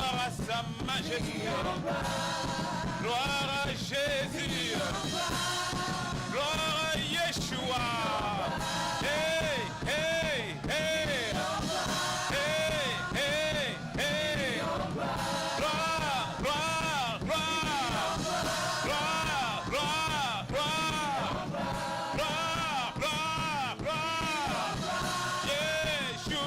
Gloire à sa majesté. Gloire à Jésus. Gloire à Yeshua. Hey, hey, hey. Hey, hey, hey. Gloire, gloire, gloire. Gloire, gloire, gloire. Gloire, gloire, gloire. Yeshua.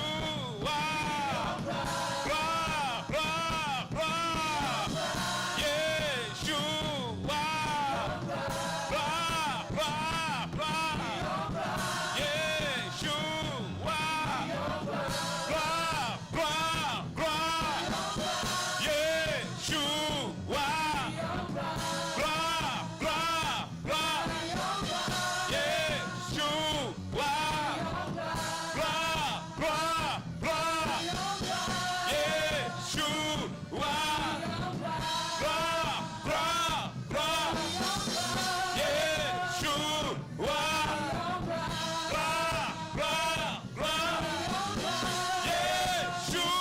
Gloire, gloire, gloire. Yeshua. Gloire, gloire, gloire. Yeshua. Gloire, gloire, gloire. Yeshua. Gloire, gloire, gloire. Yeshua. Gloire, gloire, gloire. Yeshua. Gloire, gloire, gloire. Yeshua. Gloire, gloire, gloire. Yeshua.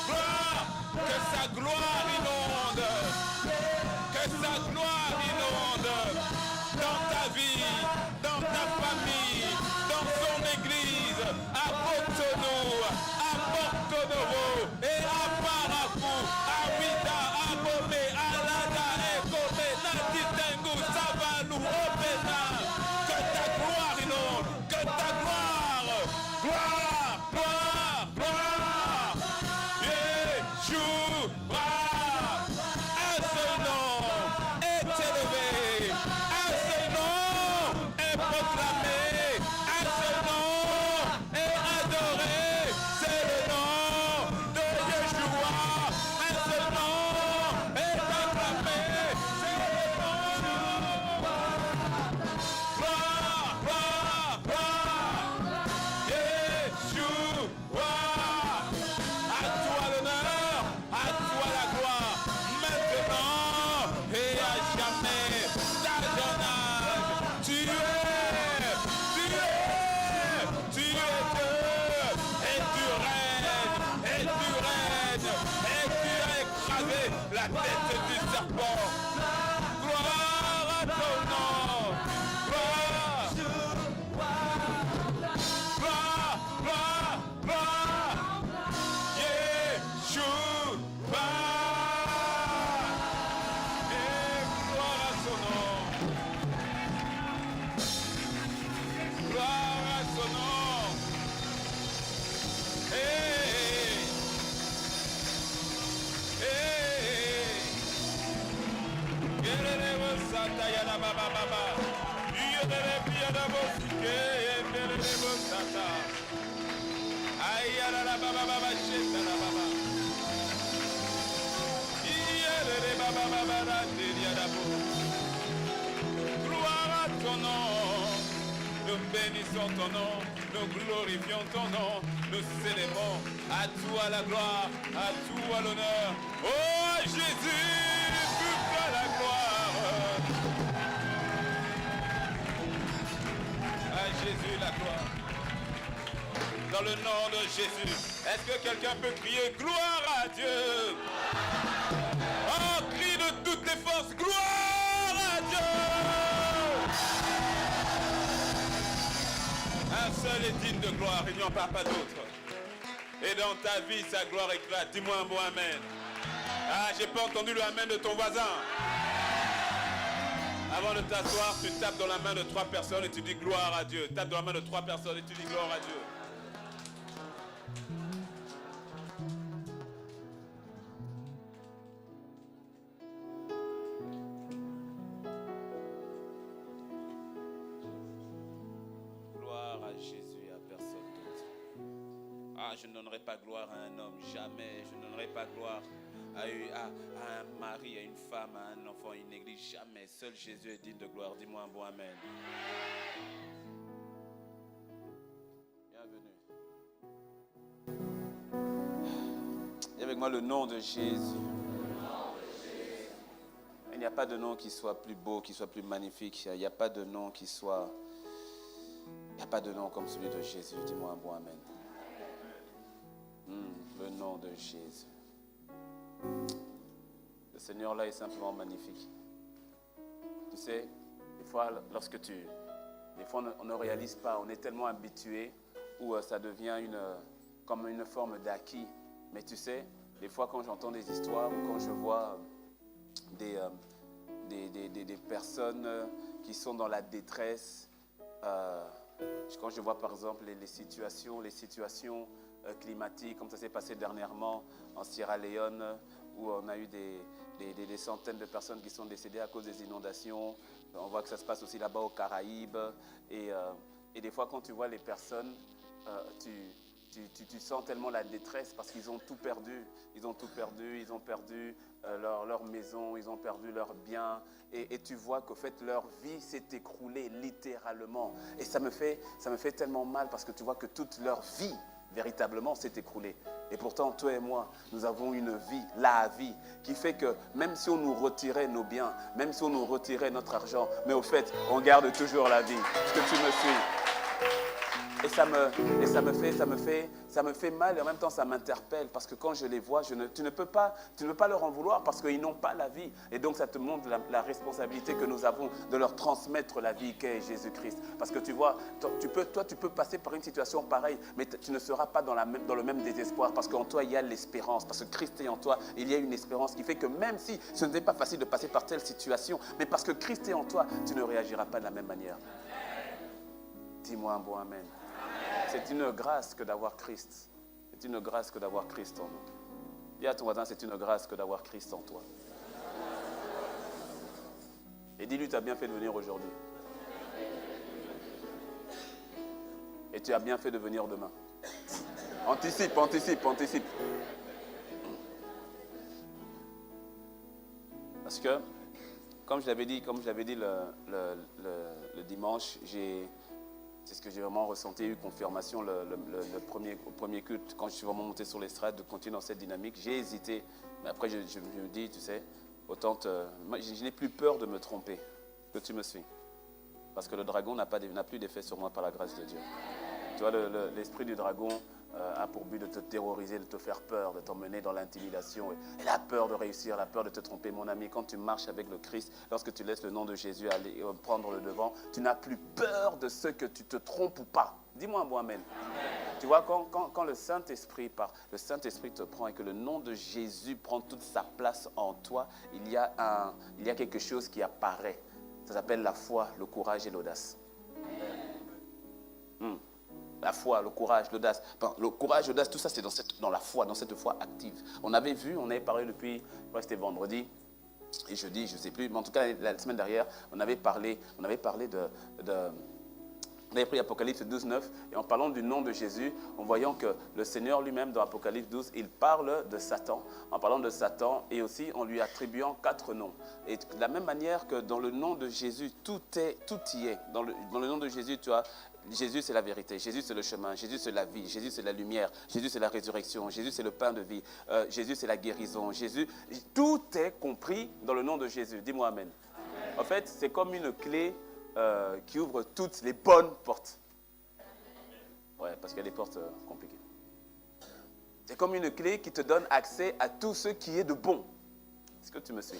Gloire, que sa gloire inonde. Que sa gloire inonde dans ta vie, dans ta famille, dans son église, à Cotonou, à Porto Novo et à Paracou, à Ouida, à Gomé, à Lada, et Gomé, Natitengu, Savalou, Opena. Que ta gloire inonde, que ta gloire, gloire, gloire, gloire. Yeshua. Un seul nom est élevé, un seul nom est proclamé, un seul nom est adoré, c'est le nom de Yeshua. Un seul nom est acclamé, c'est le nom. Gloire, gloire, gloire. Yeshua. À toi l'honneur, à toi la gloire, maintenant et à jamais, d'Adonai. Tu es Dieu, et tu règnes, et tu règnes, et tu as écrasé la tête du serpent. Gloire à ton nom, gloire, gloire, gloire, gloire. Yeshua. Et gloire à son nom. Gloire à son nom. Hey. Hey. Yerele sata yana baba baba. Yerele piada bosike. Yerele sata. Ayala la baba baba sheta la baba. Yerele baba baba la diada bo. Gloire à ton nom. Nous bénissons ton nom, nous glorifions ton nom, nous célébrons à toi la gloire, à toi l'honneur. Oh Jésus, plus que la gloire. À Jésus la gloire. Dans le nom de Jésus, est-ce que quelqu'un peut crier gloire à Dieu? Oh, crie de toutes les forces, gloire à Dieu! Un seul est digne de gloire, il n'y en a pas d'autre. Et dans ta vie, sa gloire éclate. Dis-moi un bon amen. Ah, j'ai pas entendu le amen de ton voisin. Avant de t'asseoir, tu tapes dans la main de 3 personnes et tu dis gloire à Dieu. Tape dans la main de 3 personnes et tu dis gloire à Dieu. Gloire à Jésus et à personne d'autre. Ah, je ne donnerai pas gloire à un homme, jamais. Je ne donnerai pas gloire à un mari, à une femme, à un enfant, à une église, jamais. Seul Jésus est digne de gloire. Dis-moi un bon amen. Bienvenue. Et avec moi le nom de Jésus. Il n'y a pas de nom qui soit plus beau, qui soit plus magnifique. Il n'y a pas de nom qui soit... Il n'y a pas de nom comme celui de Jésus. Dis-moi un bon amen. Le nom nom de Jésus. Le Seigneur là est simplement magnifique. Tu sais, des fois, on ne réalise pas, on est tellement habitué où ça devient comme une forme d'acquis. Mais tu sais, des fois quand j'entends des histoires ou quand je vois des personnes qui sont dans la détresse, quand je vois par exemple les situations climatiques, comme ça s'est passé dernièrement en Sierra Leone, où on a eu des centaines de personnes qui sont décédées à cause des inondations. On voit que ça se passe aussi là-bas aux Caraïbes. Et des fois, quand tu vois les personnes, tu sens tellement la détresse parce qu'ils ont tout perdu. Ils ont perdu leur maison, ils ont perdu leurs biens. Et tu vois qu'au fait, leur vie s'est écroulée littéralement. Et ça me fait tellement mal parce que tu vois que toute leur vie, véritablement, s'est écroulée. Et pourtant, toi et moi, nous avons une vie, la vie, qui fait que même si on nous retirait nos biens, même si on nous retirait notre argent, mais au fait, on garde toujours la vie. Est-ce que tu me suis? Et ça me fait mal et en même temps ça m'interpelle parce que quand je les vois, tu ne peux pas leur en vouloir parce qu'ils n'ont pas la vie. Et donc ça te montre la responsabilité que nous avons de leur transmettre la vie qu'est Jésus-Christ. Parce que tu vois, tu peux passer par une situation pareille, mais tu ne seras pas dans le même désespoir parce qu'en toi il y a l'espérance. Parce que Christ est en toi, il y a une espérance qui fait que même si ce n'est pas facile de passer par telle situation, mais parce que Christ est en toi, tu ne réagiras pas de la même manière. Dis-moi un bon amen. C'est une grâce que d'avoir Christ. C'est une grâce que d'avoir Christ en nous. Dis à ton voisin, c'est une grâce que d'avoir Christ en toi. Et dis-lui, tu as bien fait de venir aujourd'hui. Et tu as bien fait de venir demain. Anticipe. Parce que, comme je l'avais dit le dimanche, c'est ce que j'ai vraiment ressenti, eu confirmation le premier culte, quand je suis vraiment monté sur l'estrade, de continuer dans cette dynamique. J'ai hésité, mais après je me dis, tu sais, moi, je n'ai plus peur de me tromper, que tu me suis. Parce que le dragon n'a plus d'effet sur moi par la grâce de Dieu. Tu vois, l'esprit du dragon a pour but de te terroriser, de te faire peur, de t'emmener dans l'intimidation. Et la peur de réussir, la peur de te tromper. Mon ami, quand tu marches avec le Christ, lorsque tu laisses le nom de Jésus aller prendre le devant, tu n'as plus peur de ce que tu te trompes ou pas. Dis-moi un bon amen. Tu vois, quand le Saint-Esprit part, le Saint-Esprit te prend et que le nom de Jésus prend toute sa place en toi, il y a quelque chose qui apparaît. Ça s'appelle la foi, le courage et l'audace. La foi, le courage, l'audace. Le courage, l'audace, tout ça, c'est dans la foi, dans cette foi active. On avait parlé depuis, je crois que c'était vendredi et jeudi, je ne sais plus, mais en tout cas, la semaine dernière, on avait parlé on avait pris Apocalypse 12, 9, et en parlant du nom de Jésus, en voyant que le Seigneur lui-même, dans Apocalypse 12, il parle de Satan, en parlant de Satan, et aussi en lui attribuant 4 noms. Et de la même manière que dans le nom de Jésus, tout y est. Dans le nom de Jésus, tu vois, Jésus c'est la vérité, Jésus c'est le chemin, Jésus c'est la vie, Jésus c'est la lumière, Jésus c'est la résurrection, Jésus c'est le pain de vie, Jésus c'est la guérison, Jésus, tout est compris dans le nom de Jésus. Dis-moi amen. En fait, c'est comme une clé qui ouvre toutes les bonnes portes. Ouais, parce qu'il y a des portes compliquées. C'est comme une clé qui te donne accès à tout ce qui est de bon. Est-ce que tu me suis?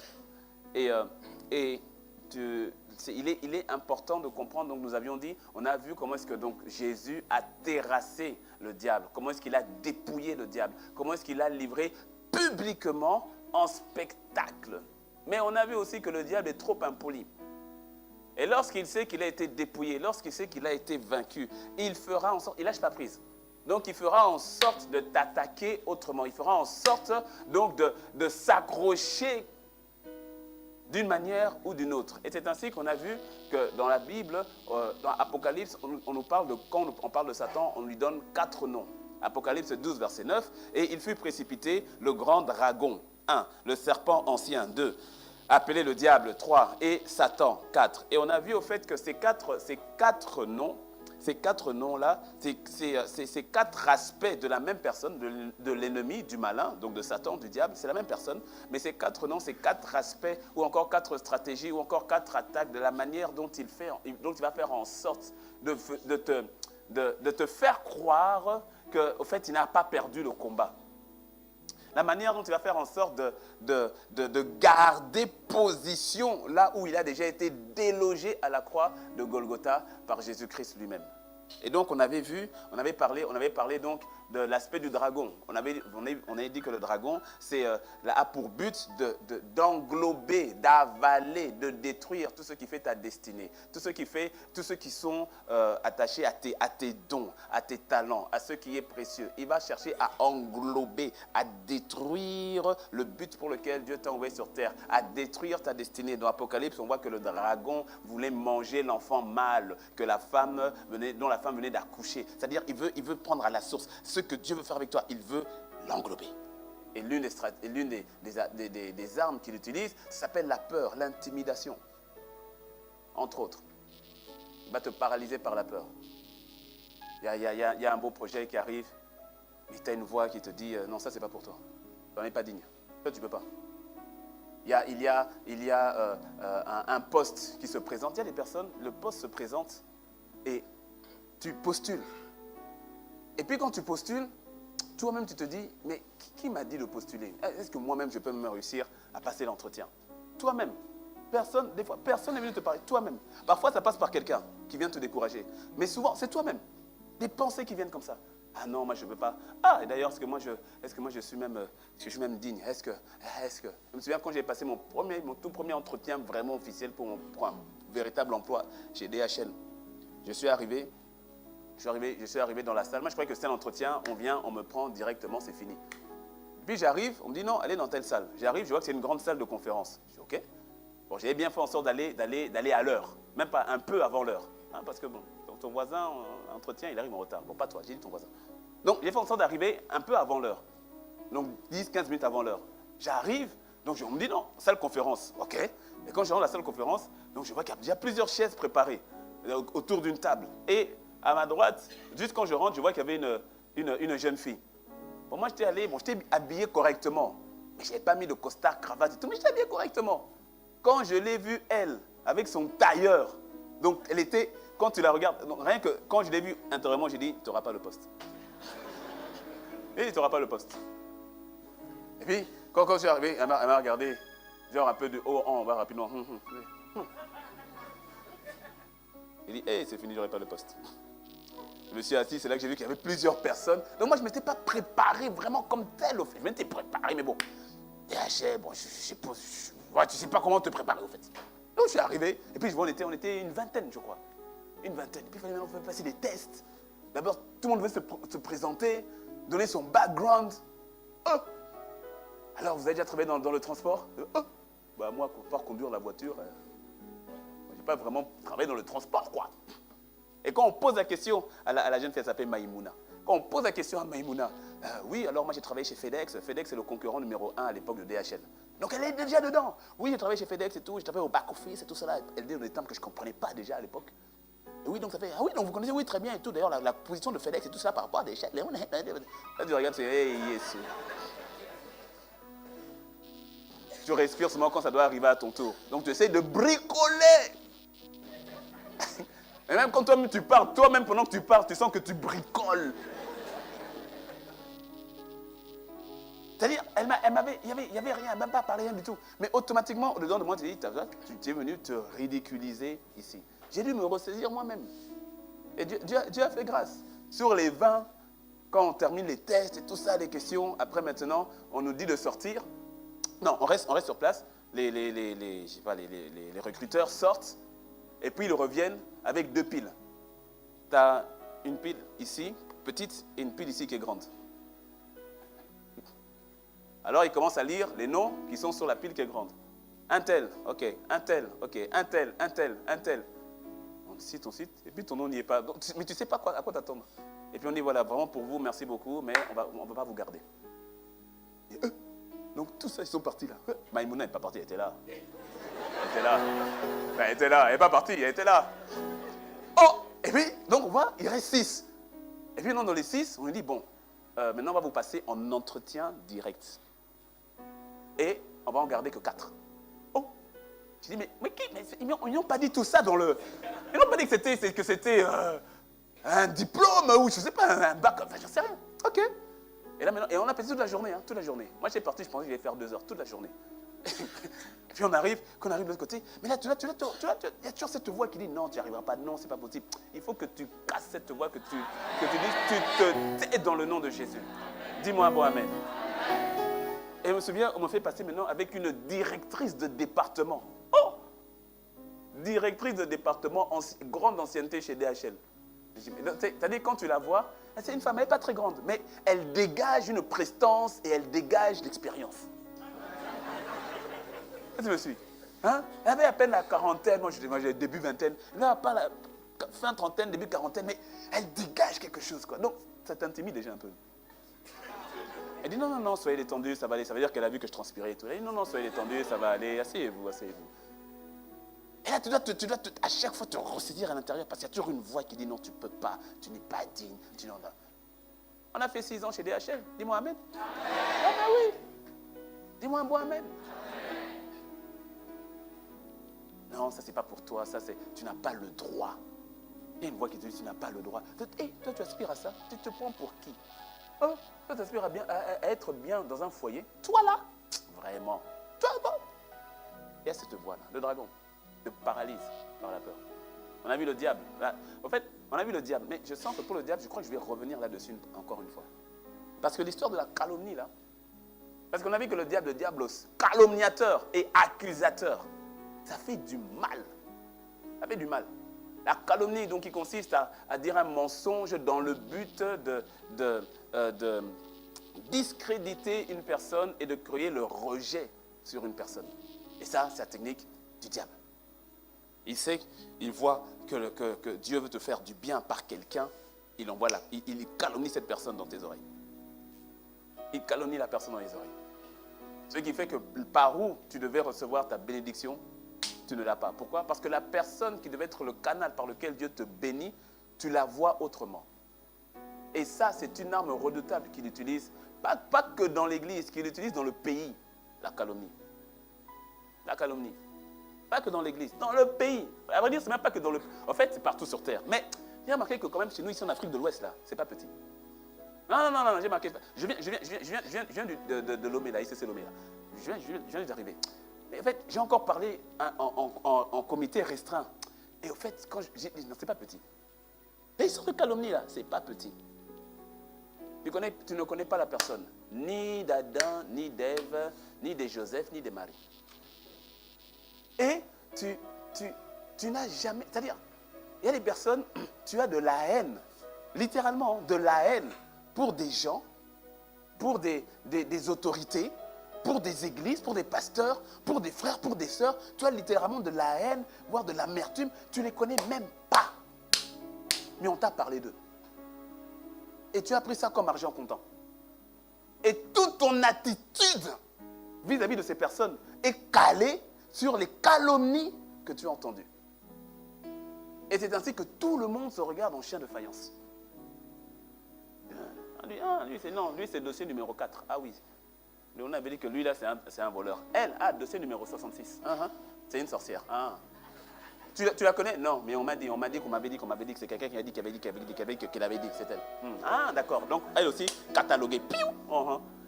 Il est important de comprendre, donc nous avions dit, on a vu comment est-ce que donc Jésus a terrassé le diable, comment est-ce qu'il a dépouillé le diable, comment est-ce qu'il a livré publiquement en spectacle. Mais on a vu aussi que le diable est trop impoli. Et lorsqu'il sait qu'il a été dépouillé, lorsqu'il sait qu'il a été vaincu, il fera en sorte, il lâche pas prise. Donc il fera en sorte de t'attaquer autrement. Il fera en sorte donc de s'accrocher d'une manière ou d'une autre. Et c'est ainsi qu'on a vu que dans la Bible, dans Apocalypse, on nous parle quand on parle de Satan, on lui donne 4 noms. Apocalypse 12, verset 9, et il fut précipité le grand dragon, 1, le serpent ancien, 2, appelé le diable, 3, et Satan, 4. Et on a vu au fait que ces quatre noms-là, ces 4 aspects de la même personne, de l'ennemi, du malin, donc de Satan, du diable, c'est la même personne, mais ces 4 noms, ces 4 aspects, ou encore 4 stratégies, ou encore 4 attaques, de la manière dont il va faire en sorte de te faire croire qu'au fait, il n'a pas perdu le combat. la manière dont il va faire en sorte de garder position là où il a déjà été délogé à la croix de Golgotha par Jésus-Christ lui-même. Et donc on avait parlé donc de l'aspect du dragon. On avait dit que le dragon, a pour but d'englober, d'avaler, de détruire tout ce qui fait ta destinée, tout ce qui sont attachés à tes dons, à tes talents, à ce qui est précieux. Il va chercher à englober, à détruire le but pour lequel Dieu t'a envoyé sur terre, à détruire ta destinée. Dans l'Apocalypse, on voit que le dragon voulait manger l'enfant mâle dont la femme venait d'accoucher. C'est-à-dire, il veut prendre à la source. Ce que Dieu veut faire avec toi, il veut l'englober. Et l'une des armes qu'il utilise, ça s'appelle la peur, l'intimidation. Entre autres. Il va te paralyser par la peur. Il y a un beau projet qui arrive, mais tu as une voix qui te dit non, ça c'est pas pour toi. Tu n'en es pas digne. Toi, tu ne peux pas. Il y a un poste qui se présente. Il y a des personnes, le poste se présente et tu postules. Et puis quand tu postules, toi-même tu te dis, mais qui m'a dit de postuler? Est-ce que moi-même je peux me réussir à passer l'entretien? Toi-même. Des fois, personne n'est venu te parler. Toi-même. Parfois, ça passe par quelqu'un qui vient te décourager. Mais souvent, c'est toi-même. Des pensées qui viennent comme ça. Ah non, moi je ne peux pas. Ah, et d'ailleurs, est-ce que moi je suis même digne? Est-ce que je me souviens quand j'ai passé mon tout premier entretien vraiment officiel pour un véritable emploi chez DHL. Je suis arrivé dans la salle. Moi, je croyais que c'était l'entretien. On me prend directement, c'est fini. Puis j'arrive, on me dit non, allez dans telle salle. J'arrive, je vois que c'est une grande salle de conférence. Je dis ok. Bon, j'avais bien fait en sorte d'aller à l'heure, même pas un peu avant l'heure. Hein, parce que bon, ton voisin, entretien, il arrive en retard. Bon, pas toi, j'ai dit ton voisin. Donc, j'ai fait en sorte d'arriver un peu avant l'heure. Donc, 10-15 minutes avant l'heure. J'arrive, donc on me dit non, salle conférence. Ok. Et quand je rentre dans la salle conférence, donc je vois qu'il y a déjà plusieurs chaises préparées autour d'une table. Et à ma droite, juste quand je rentre, je vois qu'il y avait une jeune fille. Bon, moi, j'étais habillé correctement. Mais je n'avais pas mis de costard, cravate et tout, mais j'étais habillé correctement. Quand je l'ai vue, elle, avec son tailleur, donc elle était, quand tu la regardes, donc rien que quand je l'ai vue intérieurement, j'ai dit, tu n'auras pas le poste. Et tu n'auras pas le poste. Et puis, quand je suis arrivé, elle m'a regardé, genre un peu de haut en bas rapidement. Il dit, hey, c'est fini, je n'aurai pas le poste. Je me suis assis, c'est là que j'ai vu qu'il y avait plusieurs personnes. Donc moi, je ne m'étais pas préparé vraiment comme tel, au fait. Je m'étais préparé, mais bon. DHL, bon, tu ne sais pas comment te préparer, au fait. Donc je suis arrivé, et puis on était une vingtaine, je crois. Une vingtaine. Et puis il fallait passer des tests. D'abord, tout le monde devait se présenter, donner son background. Alors, vous avez déjà travaillé dans le transport? Bah, moi, pour pouvoir conduire la voiture, je n'ai pas vraiment travaillé dans le transport, quoi. Et quand on pose la question à la jeune fille, elle s'appelle Maïmouna. Quand on pose la question à Maïmouna, oui, alors moi j'ai travaillé chez FedEx. FedEx est le concurrent numéro 1 à l'époque de DHL. Donc elle est déjà dedans. Oui, j'ai travaillé chez FedEx et tout, j'ai travaillé au back-office et tout cela. Elle dit des termes que je ne comprenais pas déjà à l'époque. Et oui, donc ça fait, ah oui, donc vous connaissez, oui, très bien et tout. D'ailleurs, la position de FedEx et tout ça par rapport à DHL. Là, tu regardes, c'est, hey, yes. Tu respires seulement quand ça doit arriver à ton tour. Donc tu essaies de bricoler. Et même quand toi-même tu pars, toi-même pendant que tu pars, tu sens que tu bricoles. C'est-à-dire, il n'y avait rien, même pas parlé rien du tout. Mais automatiquement, au-dedans de moi, tu es venu te ridiculiser ici. J'ai dû me ressaisir moi-même. Et Dieu a fait grâce. Sur les 20, quand on termine les tests et tout ça, les questions, après maintenant, on nous dit de sortir. Non, on reste sur place. Les recruteurs sortent et puis ils reviennent avec 2 piles. Tu as une pile ici, petite, et une pile ici qui est grande. Alors, ils commencent à lire les noms qui sont sur la pile qui est grande. Un tel, ok, un tel, ok, un tel, un tel, un tel. On cite, et puis ton nom n'y est pas. Donc, mais tu ne sais pas à quoi t'attendre. Et puis on dit, voilà, vraiment pour vous, merci beaucoup, mais on ne va pas vous garder. Et donc tout ça, ils sont partis là. Maïmouna n'est pas partie, elle était là. Elle était là, elle n'est pas partie, elle était là. Oh, et puis, donc on voit, il reste 6. Et puis dans les 6, on lui dit, bon, maintenant on va vous passer en entretien direct. Et on va en garder que 4. Oh, je dis, mais ils n'ont pas dit tout ça dans le... Ils n'ont pas dit que c'était un diplôme ou je ne sais pas, un bac, enfin je ne sais rien. Ok. Et là maintenant, et on a passé toute la journée, hein, toute la journée. Moi j'étais parti, je pensais que j'allais faire 2 heures, toute la journée. Et puis quand on arrive de l'autre côté, mais là, il y a toujours cette voix qui dit non, tu n'y arriveras pas, non, c'est pas possible. Il faut que tu casses cette voix, que tu dises, tu te tais dans le nom de Jésus. Dis-moi un bon amen. Et je me souviens, on me fait passer maintenant avec une directrice de département. Oh! Directrice de département, grande ancienneté chez DHL. C'est-à-dire, quand tu la vois, c'est une femme, elle n'est pas très grande, mais elle dégage une prestance et elle dégage l'expérience. Tu me suis. Hein? Elle avait à peine la quarantaine, moi j'ai début vingtaine, elle n'avait pas la fin trentaine, début quarantaine, mais elle dégage quelque chose, quoi. Donc, ça t'intimide déjà un peu. Elle dit non, soyez détendus, ça va aller. Ça veut dire qu'elle a vu que je transpirais et tout. Elle dit non, soyez détendus, ça va aller, asseyez-vous. Et là, tu dois à chaque fois te ressaisir à l'intérieur parce qu'il y a toujours une voix qui dit non, tu ne peux pas, tu n'es pas digne. On a fait 6 ans chez DHL, dis-moi amen. Ah ben oui, dis-moi un bon amen. Non, ça c'est pas pour toi, tu n'as pas le droit. Il y a une voix qui te dit tu n'as pas le droit. Hé, toi tu aspires à ça, tu te prends pour qui? Oh, toi tu aspires à être bien dans un foyer. Toi là, vraiment, toi bon. Il y a cette voix là, le dragon, te paralyse par la peur. On a vu le diable. Là, en fait, on a vu le diable, mais je sens que pour le diable, je crois que je vais revenir là-dessus encore une fois. Parce que l'histoire de la calomnie là, parce qu'on a vu que le diablos, calomniateur et accusateur, ça fait du mal. Ça fait du mal. La calomnie, donc, qui consiste à dire un mensonge dans le but de discréditer une personne et de créer le rejet sur une personne. Et ça, c'est la technique du diable. Il sait, il voit que Dieu veut te faire du bien par quelqu'un, il calomnie cette personne dans tes oreilles. Il calomnie la personne dans les oreilles. Ce qui fait que par où tu devais recevoir ta bénédiction, tu ne l'as pas. Pourquoi? Parce que la personne qui devait être le canal par lequel Dieu te bénit, tu la vois autrement. Et ça, c'est une arme redoutable qu'il utilise, pas que dans l'église, qu'il utilise dans le pays, la calomnie. La calomnie. Pas que dans l'église, dans le pays. À vrai dire, c'est même pas que dans le... En fait, c'est partout sur terre. Mais j'ai remarqué que quand même, chez nous, ici en Afrique de l'Ouest, là, c'est pas petit. Non, j'ai marqué. Je viens de Lomé, là, ICC Lomé, là. Je viens d'arriver. En fait, j'ai encore parlé en comité restreint. Et au fait, quand j'ai dit, non, c'est pas petit. Les histoires de calomnie, là, c'est pas petit. Tu ne connais pas la personne. Ni d'Adam, ni d'Ève, ni de Joseph, ni de Marie. Et tu n'as jamais... C'est-à-dire, il y a des personnes, tu as de la haine, littéralement, de la haine pour des gens, pour des autorités, pour des églises, pour des pasteurs, pour des frères, pour des sœurs. Tu as littéralement de la haine, voire de l'amertume. Tu ne les connais même pas. Mais on t'a parlé d'eux. Et tu as pris ça comme argent comptant. Et toute ton attitude vis-à-vis de ces personnes est calée sur les calomnies que tu as entendues. Et c'est ainsi que tout le monde se regarde en chien de faïence. Lui c'est dossier numéro 4. Ah oui. On avait dit que lui là c'est un voleur. Elle, dossier numéro 66. C'est une sorcière. Tu la connais? Non, mais on m'a dit qu'on m'avait dit que c'est quelqu'un qui avait dit qu'il avait dit que c'est elle. D'accord. Donc elle aussi cataloguée.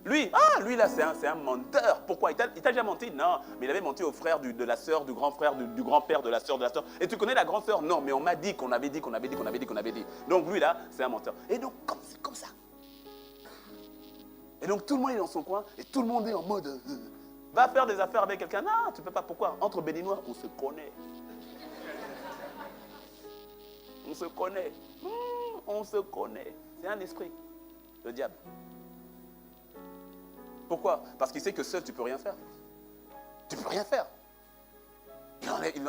Lui là c'est un menteur. Pourquoi? Il t'a déjà menti? Non, mais il avait menti au frère de la sœur, du grand frère, du grand-père de la sœur. Et tu connais la grande sœur? Non, mais on m'a dit qu'on avait dit. Donc lui là, c'est un menteur. Et donc c'est comme ça. Et donc tout le monde est dans son coin et tout le monde est en mode va faire des affaires avec quelqu'un. Non, tu ne peux pas. Pourquoi? Entre béninois, on se connaît. On se connaît. On se connaît. C'est un esprit, le diable. Pourquoi? Parce qu'il sait que seul, tu ne peux rien faire. Tu ne peux rien faire.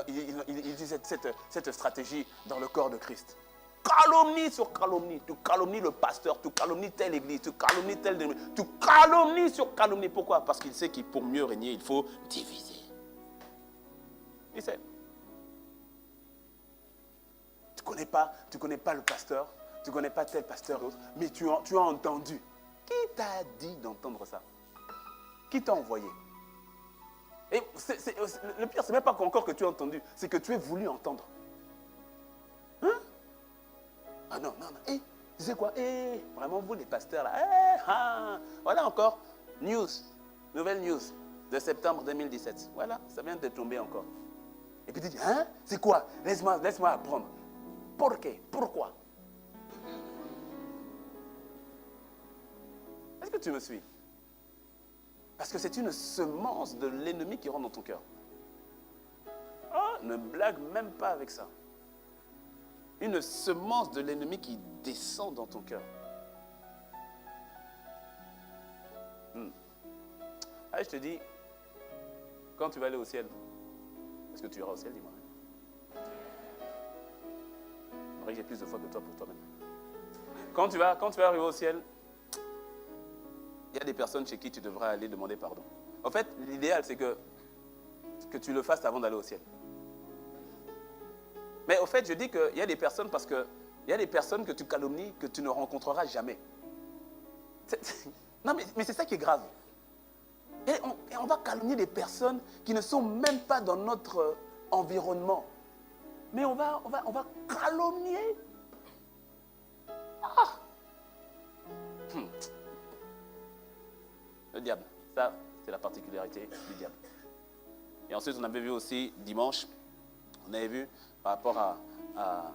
Il dit cette stratégie dans le corps de Christ. Calomnie sur calomnie. Tu calomnies le pasteur, tu calomnies telle église, tu calomnies telle église. Tu calomnies sur calomnie. Pourquoi? Parce qu'il sait que pour mieux régner, il faut diviser. Il sait. Tu connais pas le pasteur, tu ne connais pas tel pasteur, mais tu as entendu. Qui t'a dit d'entendre ça? Qui t'a envoyé? Et le pire, ce n'est même pas encore que tu as entendu, c'est que tu es voulu entendre. Hein? Non. Tu sais quoi? Vraiment, vous les pasteurs là, voilà encore, nouvelle news de septembre 2017. Voilà, ça vient de tomber encore. Et puis tu dis, hein? C'est quoi? Laisse-moi apprendre. Pourquoi? Est-ce que tu me suis? Parce que c'est une semence de l'ennemi qui rentre dans ton cœur. Oh, ne blague même pas avec ça. Une semence de l'ennemi qui descend dans ton cœur. Ah, je te dis, quand tu vas aller au ciel, est-ce que tu iras au ciel, dis-moi? Marie, j'ai plus de foi que toi pour toi-même. Quand tu vas arriver au ciel, il y a des personnes chez qui tu devras aller demander pardon. En fait, l'idéal, c'est que tu le fasses avant d'aller au ciel. Mais au fait, je dis qu'il y a des personnes parce que il y a des personnes que tu calomnies que tu ne rencontreras jamais. Non, mais c'est ça qui est grave. Et on va calomnier des personnes qui ne sont même pas dans notre environnement. Mais on va calomnier. Le diable, ça, c'est la particularité du diable. Et ensuite, on avait vu aussi, dimanche, on avait vu par rapport à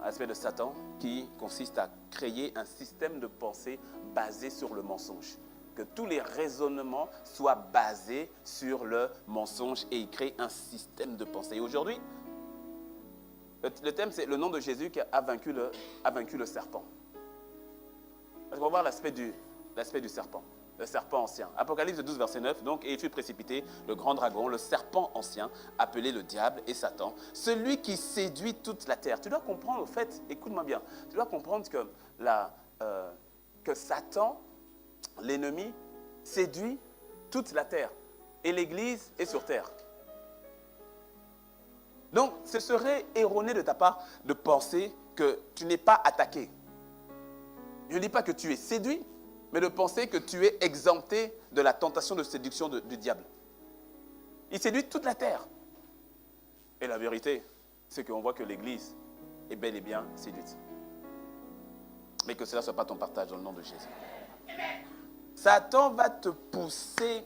l'aspect de Satan qui consiste à créer un système de pensée basé sur le mensonge. Que tous les raisonnements soient basés sur le mensonge et il crée un système de pensée. Et aujourd'hui, le thème, c'est le nom de Jésus qui a vaincu le serpent. On va voir l'aspect du serpent. Le serpent ancien. Apocalypse 12, verset 9. Donc, et il fut précipité, le grand dragon, le serpent ancien, appelé le diable et Satan, celui qui séduit toute la terre. Tu dois comprendre, au fait, écoute-moi bien, tu dois comprendre que Satan, l'ennemi, séduit toute la terre. Et l'Église est sur terre. Donc, ce serait erroné de ta part de penser que tu n'es pas attaqué. Je ne dis pas que tu es séduit, mais de penser que tu es exempté de la tentation de séduction du diable. Il séduit toute la terre. Et la vérité, c'est qu'on voit que l'Église est bel et bien séduite. Mais que cela ne soit pas ton partage dans le nom de Jésus. Satan va te pousser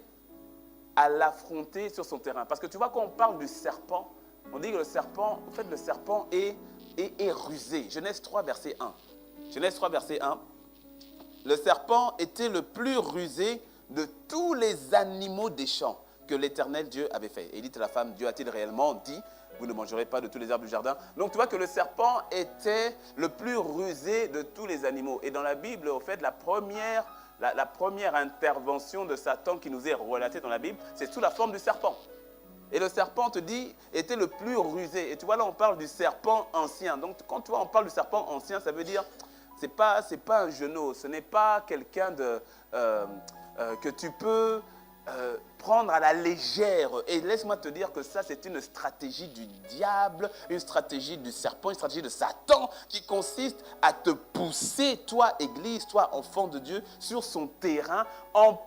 à l'affronter sur son terrain. Parce que tu vois, quand on parle du serpent, on dit que le serpent est rusé. Genèse 3, verset 1. Genèse 3, verset 1. Le serpent était le plus rusé de tous les animaux des champs que l'Éternel Dieu avait fait. Et dit à la femme, Dieu a-t-il réellement dit, vous ne mangerez pas de tous les arbres du jardin? Donc tu vois que le serpent était le plus rusé de tous les animaux. Et dans la Bible, au fait, la première intervention de Satan qui nous est relatée dans la Bible, c'est sous la forme du serpent. Et le serpent, te dit, était le plus rusé. Et tu vois, là, on parle du serpent ancien. Donc quand tu vois, on parle du serpent ancien, ça veut dire... C'est pas un genou, ce n'est pas quelqu'un que tu peux prendre à la légère. Et laisse-moi te dire que ça, c'est une stratégie du diable, une stratégie du serpent, une stratégie de Satan qui consiste à te pousser, toi, Église, toi, enfant de Dieu, sur son terrain en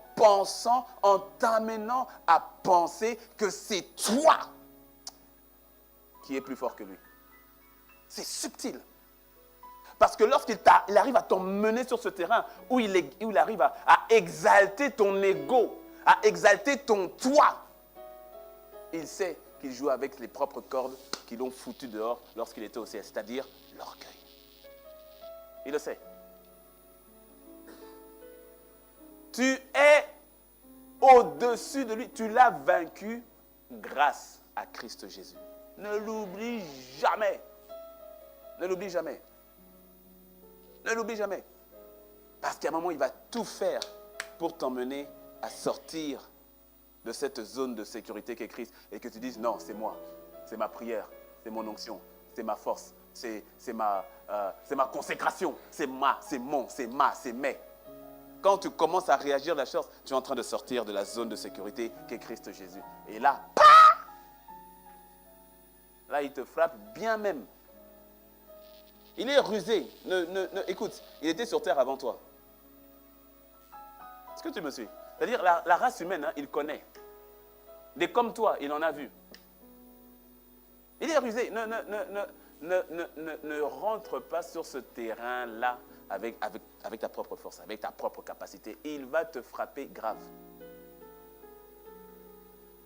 t'amenant à penser que c'est toi qui es plus fort que lui. C'est subtil. Parce que lorsqu'il arrive à t'emmener sur ce terrain où il arrive à exalter ton ego, à exalter ton toi, il sait qu'il joue avec les propres cordes qui l'ont foutu dehors lorsqu'il était au ciel, c'est-à-dire l'orgueil. Il le sait. Tu es au-dessus de lui, tu l'as vaincu grâce à Christ Jésus. Ne l'oublie jamais. Ne l'oublie jamais. Ne l'oublie jamais. Parce qu'à un moment, il va tout faire pour t'emmener à sortir de cette zone de sécurité qu'est Christ. Et que tu dises, non, c'est moi. C'est ma prière. C'est mon onction. C'est ma force. C'est ma consécration. C'est mes. Quand tu commences à réagir de la chose, tu es en train de sortir de la zone de sécurité qu'est Christ Jésus. Et là, là, il te frappe bien même. Il est rusé. Écoute, il était sur terre avant toi. Est-ce que tu me suis? C'est-à-dire, la race humaine, il connaît. Des comme toi, il en a vu. Il est rusé. Ne rentre pas sur ce terrain-là avec avec ta propre force, avec ta propre capacité. Il va te frapper grave.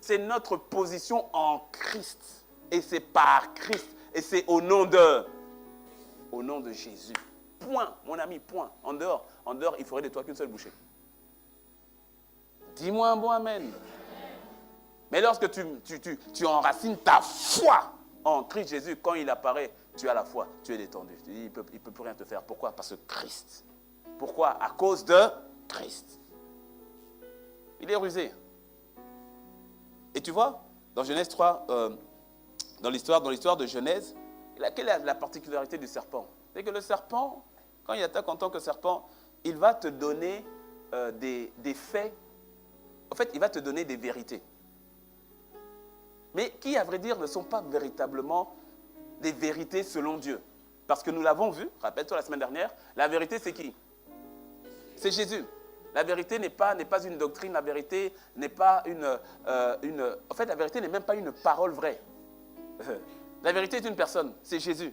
C'est notre position en Christ. Et c'est par Christ. Et c'est au nom de Jésus. Point, mon ami, point. En dehors, il ferait de toi qu'une seule bouchée. Dis-moi un bon amen. Mais lorsque tu enracines ta foi en Christ Jésus, quand il apparaît, tu as la foi, tu es détendu. Tu dis, il ne peut plus rien te faire. Pourquoi? Parce que Christ. Pourquoi? À cause de Christ. Il est rusé. Et tu vois, dans Genèse 3, dans l'histoire de Genèse, quelle est la particularité du serpent? C'est que le serpent, quand il attaque en tant que serpent, il va te donner des faits. En fait, il va te donner des vérités. Mais qui, à vrai dire, ne sont pas véritablement des vérités selon Dieu. Parce que nous l'avons vu, rappelle-toi la semaine dernière, la vérité c'est qui? C'est Jésus. La vérité n'est pas une doctrine, la vérité n'est pas en fait, la vérité n'est même pas une parole vraie. La vérité est une personne, c'est Jésus.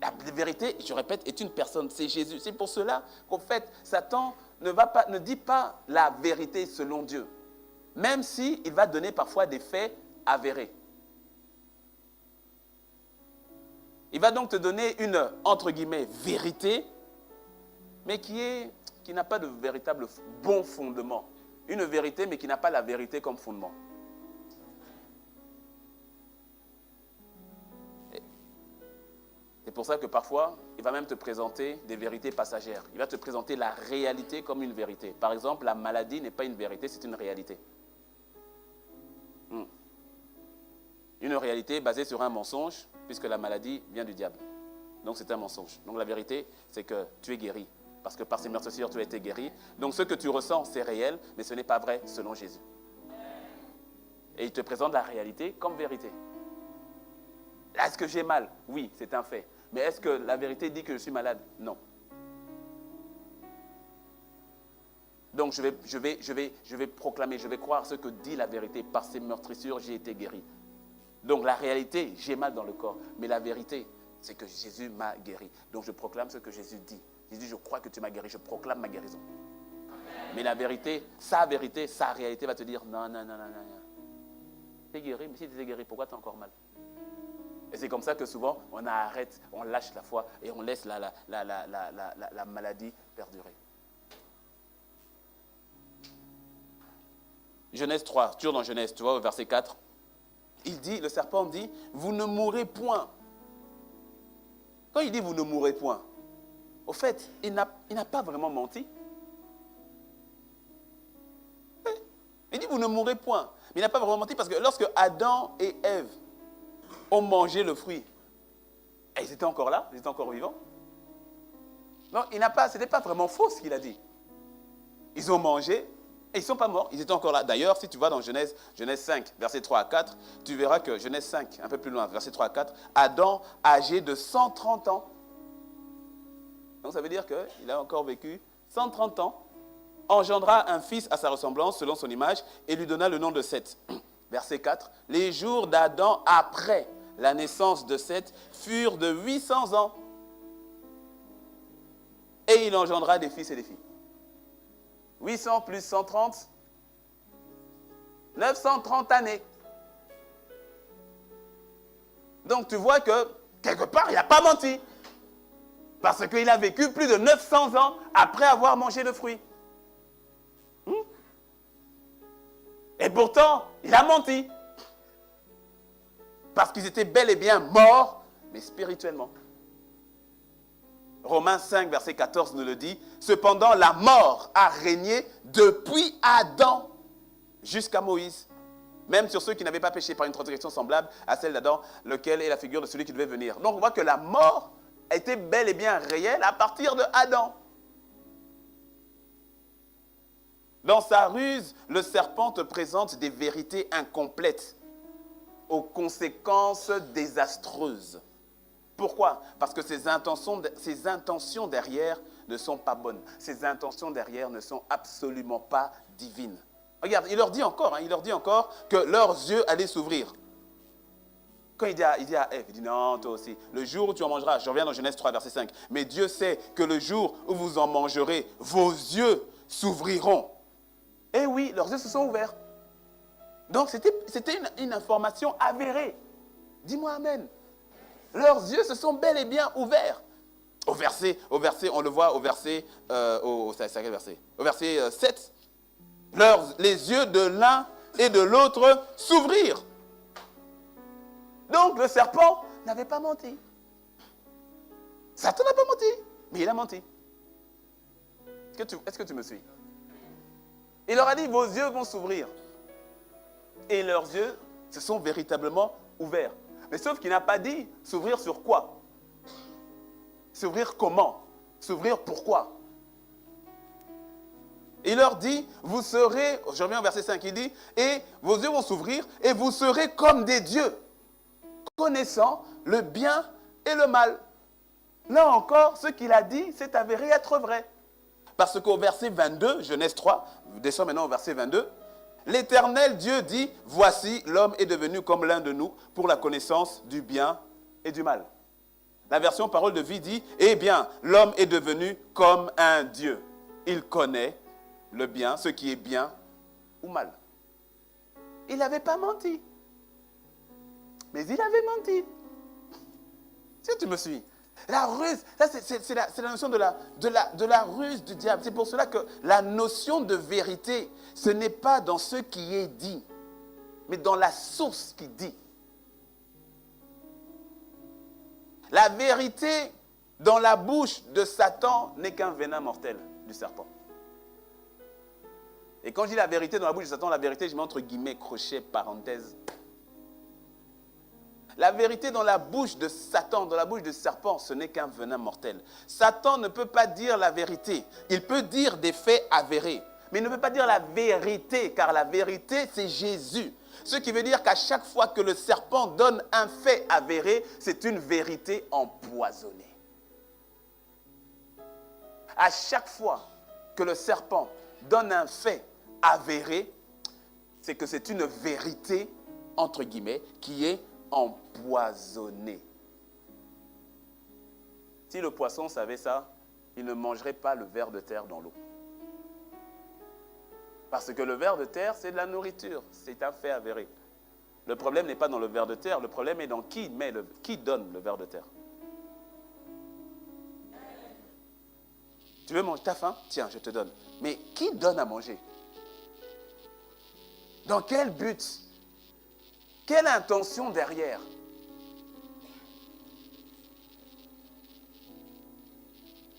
La vérité, je répète, est une personne, c'est Jésus. C'est pour cela qu'en fait, Satan ne dit pas la vérité selon Dieu. Même s'il va donner parfois des faits avérés. Il va donc te donner une, entre guillemets, vérité, mais qui n'a pas de véritable bon fondement. Une vérité, mais qui n'a pas la vérité comme fondement. C'est pour ça que parfois, il va même te présenter des vérités passagères. Il va te présenter la réalité comme une vérité. Par exemple, la maladie n'est pas une vérité, c'est une réalité. Une réalité basée sur un mensonge, puisque la maladie vient du diable. Donc c'est un mensonge. Donc la vérité, c'est que tu es guéri. Parce que par ses meurtrissures, tu as été guéri. Donc ce que tu ressens, c'est réel, mais ce n'est pas vrai selon Jésus. Et il te présente la réalité comme vérité. Est-ce que j'ai mal? Oui, c'est un fait. Mais est-ce que la vérité dit que je suis malade? Non. Donc je vais proclamer, je vais croire ce que dit la vérité. Par ses meurtrissures, j'ai été guéri. Donc la réalité, j'ai mal dans le corps. Mais la vérité, c'est que Jésus m'a guéri. Donc je proclame ce que Jésus dit. Jésus, je crois que tu m'as guéri, je proclame ma guérison. Mais la vérité, sa réalité va te dire, non. Tu es guéri, mais si tu es guéri, pourquoi tu as encore mal? Et c'est comme ça que souvent, on arrête, on lâche la foi et on laisse la maladie perdurer. Genèse 3, toujours dans Genèse, tu vois, au verset 4. Le serpent dit, vous ne mourrez point. Quand il dit vous ne mourrez point, au fait, il n'a pas vraiment menti. Il dit vous ne mourrez point. Mais il n'a pas vraiment menti parce que lorsque Adam et Ève ont mangé le fruit, et ils étaient encore là, ils étaient encore vivants. Non, ce n'était pas vraiment faux ce qu'il a dit. Ils ont mangé. Et ils ne sont pas morts, ils étaient encore là. D'ailleurs, si tu vas dans Genèse 5, versets 3 à 4, tu verras que Genèse 5, un peu plus loin, versets 3 à 4, Adam, âgé de 130 ans, donc ça veut dire qu'il a encore vécu 130 ans, engendra un fils à sa ressemblance, selon son image, et lui donna le nom de Seth. Verset 4, les jours d'Adam après la naissance de Seth furent de 800 ans, et il engendra des fils et des filles. 800 plus 130, 930 années. Donc tu vois que, quelque part, il n'a pas menti. Parce qu'il a vécu plus de 900 ans après avoir mangé le fruit. Et pourtant, il a menti. Parce qu'ils étaient bel et bien morts, mais spirituellement. Romains 5, verset 14 nous le dit. Cependant, la mort a régné depuis Adam jusqu'à Moïse. Même sur ceux qui n'avaient pas péché par une transgression semblable à celle d'Adam, lequel est la figure de celui qui devait venir. Donc on voit que la mort était bel et bien réelle à partir de Adam. Dans sa ruse, le serpent te présente des vérités incomplètes aux conséquences désastreuses. Pourquoi? Parce que ses intentions derrière ne sont pas bonnes. Ses intentions derrière ne sont absolument pas divines. Regarde, il leur dit encore que leurs yeux allaient s'ouvrir. Quand il dit à Ève, il dit non, toi aussi, le jour où tu en mangeras, je reviens dans Genèse 3, verset 5, mais Dieu sait que le jour où vous en mangerez, vos yeux s'ouvriront. Et oui, leurs yeux se sont ouverts. Donc c'était une information avérée. Dis-moi amen. Leurs yeux se sont bel et bien ouverts. Au verset, on le voit au verset, c'est quel verset? Au verset 7. Les yeux de l'un et de l'autre s'ouvrirent. Donc le serpent n'avait pas menti. Satan n'a pas menti, mais il a menti. Est-ce que tu me suis? Il leur a dit, vos yeux vont s'ouvrir. Et leurs yeux se sont véritablement ouverts. Mais sauf qu'il n'a pas dit s'ouvrir sur quoi? S'ouvrir comment? S'ouvrir pourquoi? Il leur dit, vous serez, je reviens au verset 5, il dit, et vos yeux vont s'ouvrir et vous serez comme des dieux, connaissant le bien et le mal. Là encore, ce qu'il a dit s'est avéré être vrai. Parce qu'au verset 22, Genèse 3, descends maintenant au verset 22, l'Éternel Dieu dit, voici, l'homme est devenu comme l'un de nous pour la connaissance du bien et du mal. La version parole de vie dit, eh bien, l'homme est devenu comme un Dieu. Il connaît le bien, ce qui est bien ou mal. Il n'avait pas menti. Mais il avait menti. Si tu me suis. La ruse, là c'est la notion de la ruse du diable. C'est pour cela que la notion de vérité, ce n'est pas dans ce qui est dit, mais dans la source qui dit. La vérité dans la bouche de Satan n'est qu'un venin mortel du serpent. Et quand je dis la vérité dans la bouche de Satan, la vérité, je mets entre guillemets, crochet, parenthèse. La vérité dans la bouche de Satan, dans la bouche du serpent, ce n'est qu'un venin mortel. Satan ne peut pas dire la vérité. Il peut dire des faits avérés. Mais il ne peut pas dire la vérité, car la vérité, c'est Jésus. Ce qui veut dire qu'à chaque fois que le serpent donne un fait avéré, c'est une vérité empoisonnée. À chaque fois que le serpent donne un fait avéré, c'est que c'est une vérité, entre guillemets, qui est empoisonnée. Si le poisson savait ça, il ne mangerait pas le ver de terre dans l'eau. Parce que le ver de terre, c'est de la nourriture. C'est un fait avéré. Le problème n'est pas dans le ver de terre, le problème est dans qui donne le ver de terre. Tu veux manger, t'as faim? Tiens, je te donne. Mais qui donne à manger? Dans quel but? Quelle intention derrière?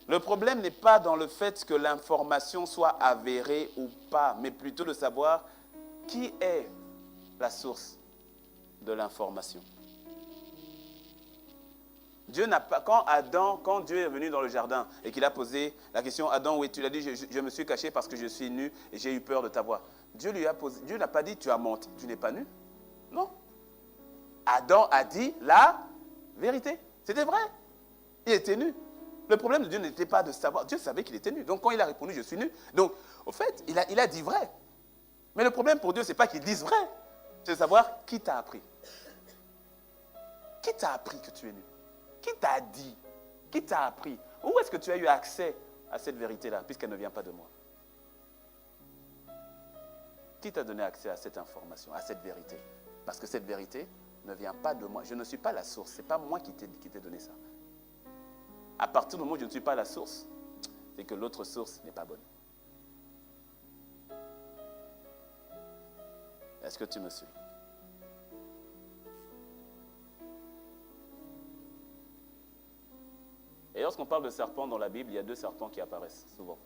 Le problème n'est pas dans le fait que l'information soit avérée ou pas, mais plutôt de savoir qui est la source de l'information. Dieu n'a pas, quand Dieu est venu dans le jardin et qu'il a posé la question, Adam, oui, tu l'as dit, je me suis caché parce que je suis nu et j'ai eu peur de t'avoir. Dieu n'a pas dit, tu as menti, tu n'es pas nu. Non. Adam a dit la vérité. C'était vrai. Il était nu. Le problème de Dieu n'était pas de savoir. Dieu savait qu'il était nu. Donc quand il a répondu, je suis nu. Donc, au fait, il a dit vrai. Mais le problème pour Dieu, ce n'est pas qu'il dise vrai. C'est de savoir qui t'a appris. Qui t'a appris que tu es nu? Qui t'a dit? Qui t'a appris? Où est-ce que tu as eu accès à cette vérité-là, puisqu'elle ne vient pas de moi? Qui t'a donné accès à cette information, à cette vérité? Parce que cette vérité ne vient pas de moi. Je ne suis pas la source. Ce n'est pas moi qui t'ai donné ça. À partir du moment où je ne suis pas la source, c'est que l'autre source n'est pas bonne. Est-ce que tu me suis? Et lorsqu'on parle de serpents dans la Bible, il y a deux serpents qui apparaissent souvent.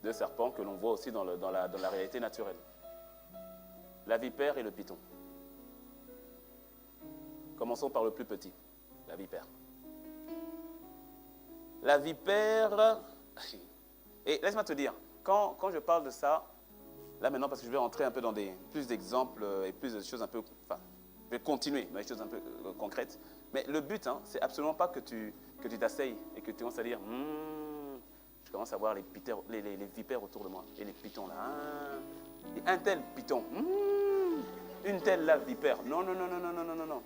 Deux serpents que l'on voit aussi dans la réalité naturelle. La vipère et le python. Commençons par le plus petit, la vipère. La vipère... Et laisse-moi te dire, quand je parle de ça, là maintenant, parce que je vais rentrer un peu dans plus d'exemples et plus de choses un peu... Enfin, je vais continuer dans les choses un peu concrètes. Mais le but, c'est absolument pas que tu t'asseyes et que tu commences à dire je commence à voir les vipères autour de moi et les pythons là. Et un tel python. une telle là, vipère. Non, non, non, non, non, non, non, non, non.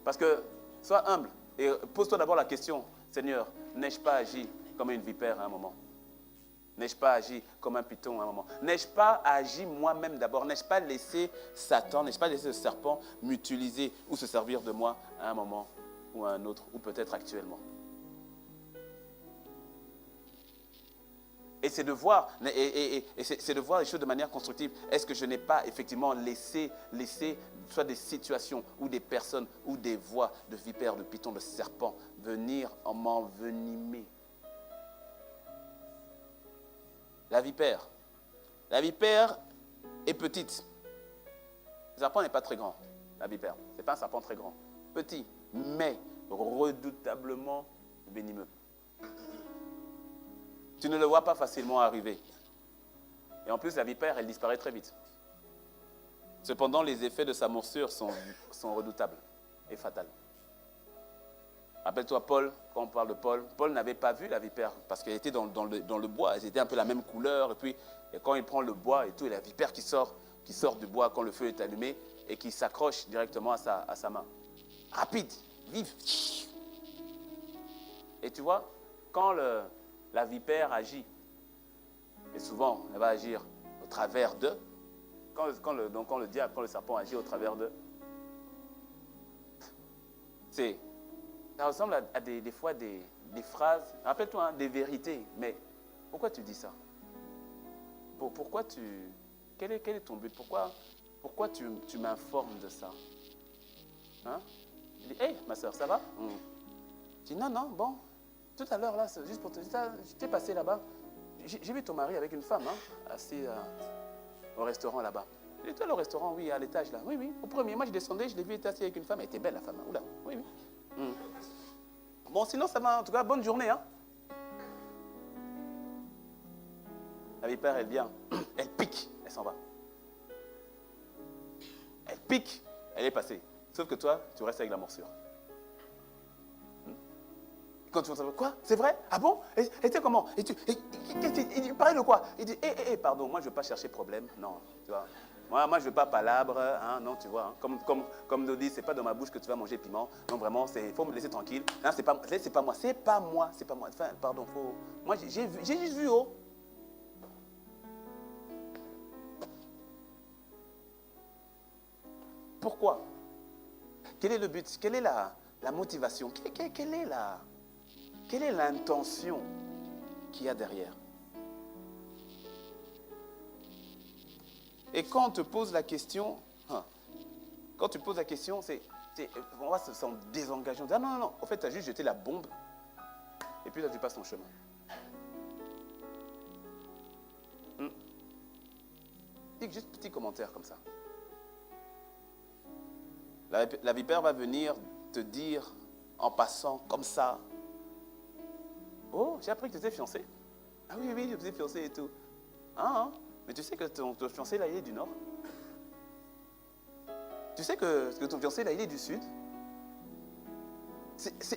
Parce que, sois humble et pose-toi d'abord la question, Seigneur, n'ai-je pas agi comme une vipère à un moment? N'ai-je pas agi comme un python à un moment? N'ai-je pas agi moi-même d'abord? N'ai-je pas laissé Satan, n'ai-je pas laissé le serpent m'utiliser ou se servir de moi à un moment ou à un autre, ou peut-être actuellement? Et c'est de voir, c'est de voir les choses de manière constructive. Est-ce que je n'ai pas effectivement laissé soit des situations ou des personnes ou des voix de vipères, de pythons, de serpents venir m'envenimer? La vipère est petite. Le serpent n'est pas très grand. La vipère, ce n'est pas un serpent très grand. Petit, mais redoutablement venimeux. Tu ne le vois pas facilement arriver. Et en plus, la vipère, elle disparaît très vite. Cependant, les effets de sa morsure sont redoutables et fatals. Rappelle-toi Paul, quand on parle de Paul, Paul n'avait pas vu la vipère parce qu'elle était dans le bois. Elle était un peu la même couleur. Et quand il prend le bois et tout, il y a la vipère qui sort du bois quand le feu est allumé et qui s'accroche directement à sa main. Rapide, vive. Et tu vois, quand la vipère agit, et souvent elle va agir au travers d'eux, quand le diable, quand le serpent agit au travers d'eux, ça ressemble à des fois des phrases, rappelle-toi, hein, des vérités, mais pourquoi tu dis ça? Pourquoi quel est ton but? Pourquoi tu m'informes de ça? Hein? Je dis, hey, ma soeur, ça va? Je dis, non, bon, tout à l'heure, là, c'est juste pour te dire, j'étais passé là-bas, j'ai vu ton mari avec une femme, hein, assis au restaurant là-bas. Il était au restaurant, oui, à l'étage là. Oui, au premier, moi je descendais, je l'ai vu, assis avec une femme, elle était belle la femme, hein. Oula, oui. Bon, sinon ça va, en tout cas, bonne journée, hein. La vipère, elle vient, elle pique, elle s'en va. Elle pique, elle est passée. Sauf que toi, tu restes avec la morsure. Quand tu vas savoir, quoi? C'est vrai? Ah bon? Et tu sais comment? Il parlait de quoi? Il dit, pardon, moi je ne veux pas chercher problème. Non, tu vois. Moi je ne veux pas palabre, hein, non, tu vois. Hein. Comme nous dit, c'est pas dans ma bouche que tu vas manger piment. Non, vraiment, il faut me laisser tranquille. Non, c'est pas moi. Enfin, pardon, moi j'ai juste vu, oh. Pourquoi? Quel est le but? Quelle est la motivation? Quelle est l'intention qu'il y a derrière? Et quand on te pose la question, on va s'en désengager. On dit, ah non, en fait, tu as juste jeté la bombe et puis là, tu passes ton chemin. Juste petit commentaire comme ça. La vipère va venir te dire en passant comme ça, oh, j'ai appris que tu étais fiancé. Ah oui, je suis fiancé et tout. Ah, mais tu sais que ton fiancé là, il est du nord. Tu sais que ton fiancé là, il est du sud.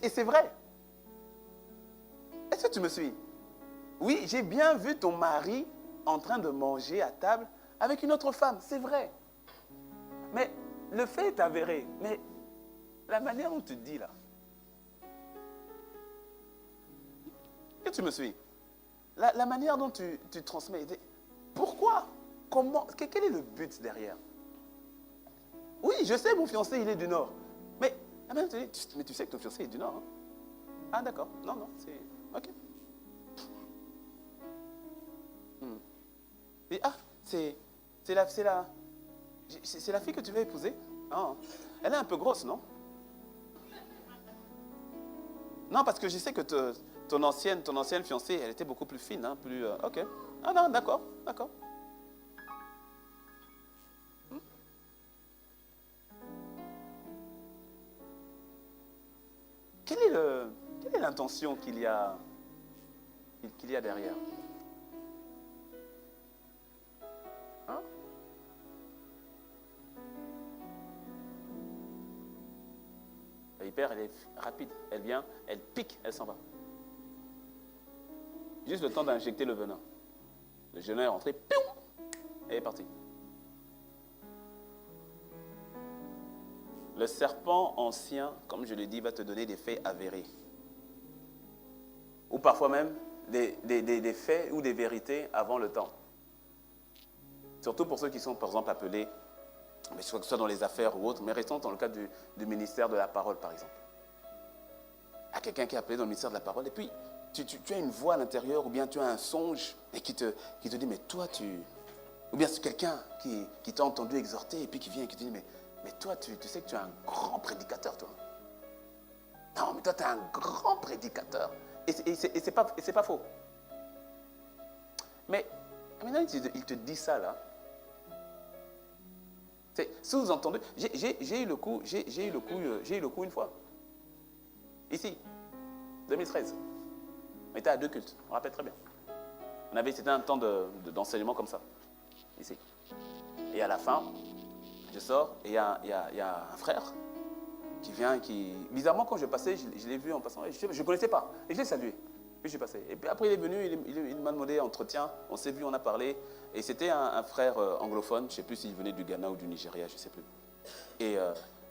Et c'est vrai. Est-ce que tu me suis? Oui, j'ai bien vu ton mari en train de manger à table avec une autre femme. C'est vrai. Mais le fait est avéré. Mais la manière dont tu te dis là. Et tu me suis? La manière dont tu transmets. Pourquoi? Comment? Quel est le but derrière? Oui, je sais, mon fiancé, il est du Nord. Mais tu sais que ton fiancé est du Nord. Hein? Ah, d'accord. Non, c'est... Ok. Et, c'est la fille que tu veux épouser? Oh. Elle est un peu grosse, non? Non, parce que je sais que ton ancienne fiancée, elle était beaucoup plus fine, hein, plus... ok. Ah non, d'accord. Quelle est l'intention qu'il y a derrière? Hein? La vipère, elle est rapide. Elle vient, elle pique, elle s'en va. Juste le temps d'injecter le venin. Le venin est rentré, piou, et elle est partie. Le serpent ancien, comme je l'ai dit, va te donner des faits avérés. Ou parfois même des faits ou des vérités avant le temps. Surtout pour ceux qui sont, par exemple, appelés, mais que ce soit dans les affaires ou autres, mais restons dans le cadre du ministère de la parole, par exemple. Il y a quelqu'un qui est appelé dans le ministère de la parole, et puis tu as une voix à l'intérieur, ou bien tu as un songe, et qui te dit, mais toi, Ou bien c'est quelqu'un qui t'a entendu exhorter, et puis qui vient et qui te dit, mais toi, tu sais que tu es un grand prédicateur, toi. Non, mais toi, tu es un grand prédicateur. Et c'est pas faux. Mais maintenant, il te dit ça, là. Si vous entendez, j'ai eu le coup une fois. Ici, 2013. On était à 2 cultes, on rappelle très bien. C'était un temps d'enseignement comme ça, ici. Et à la fin, je sors et il y a un frère qui vient, bizarrement quand je passais, je l'ai vu en passant, je ne connaissais pas, et je l'ai salué. Puis je suis passé. Et puis après il est venu, il m'a demandé entretien, on s'est vu, on a parlé, et c'était un frère anglophone, je ne sais plus s'il venait du Ghana ou du Nigeria, je ne sais plus. Et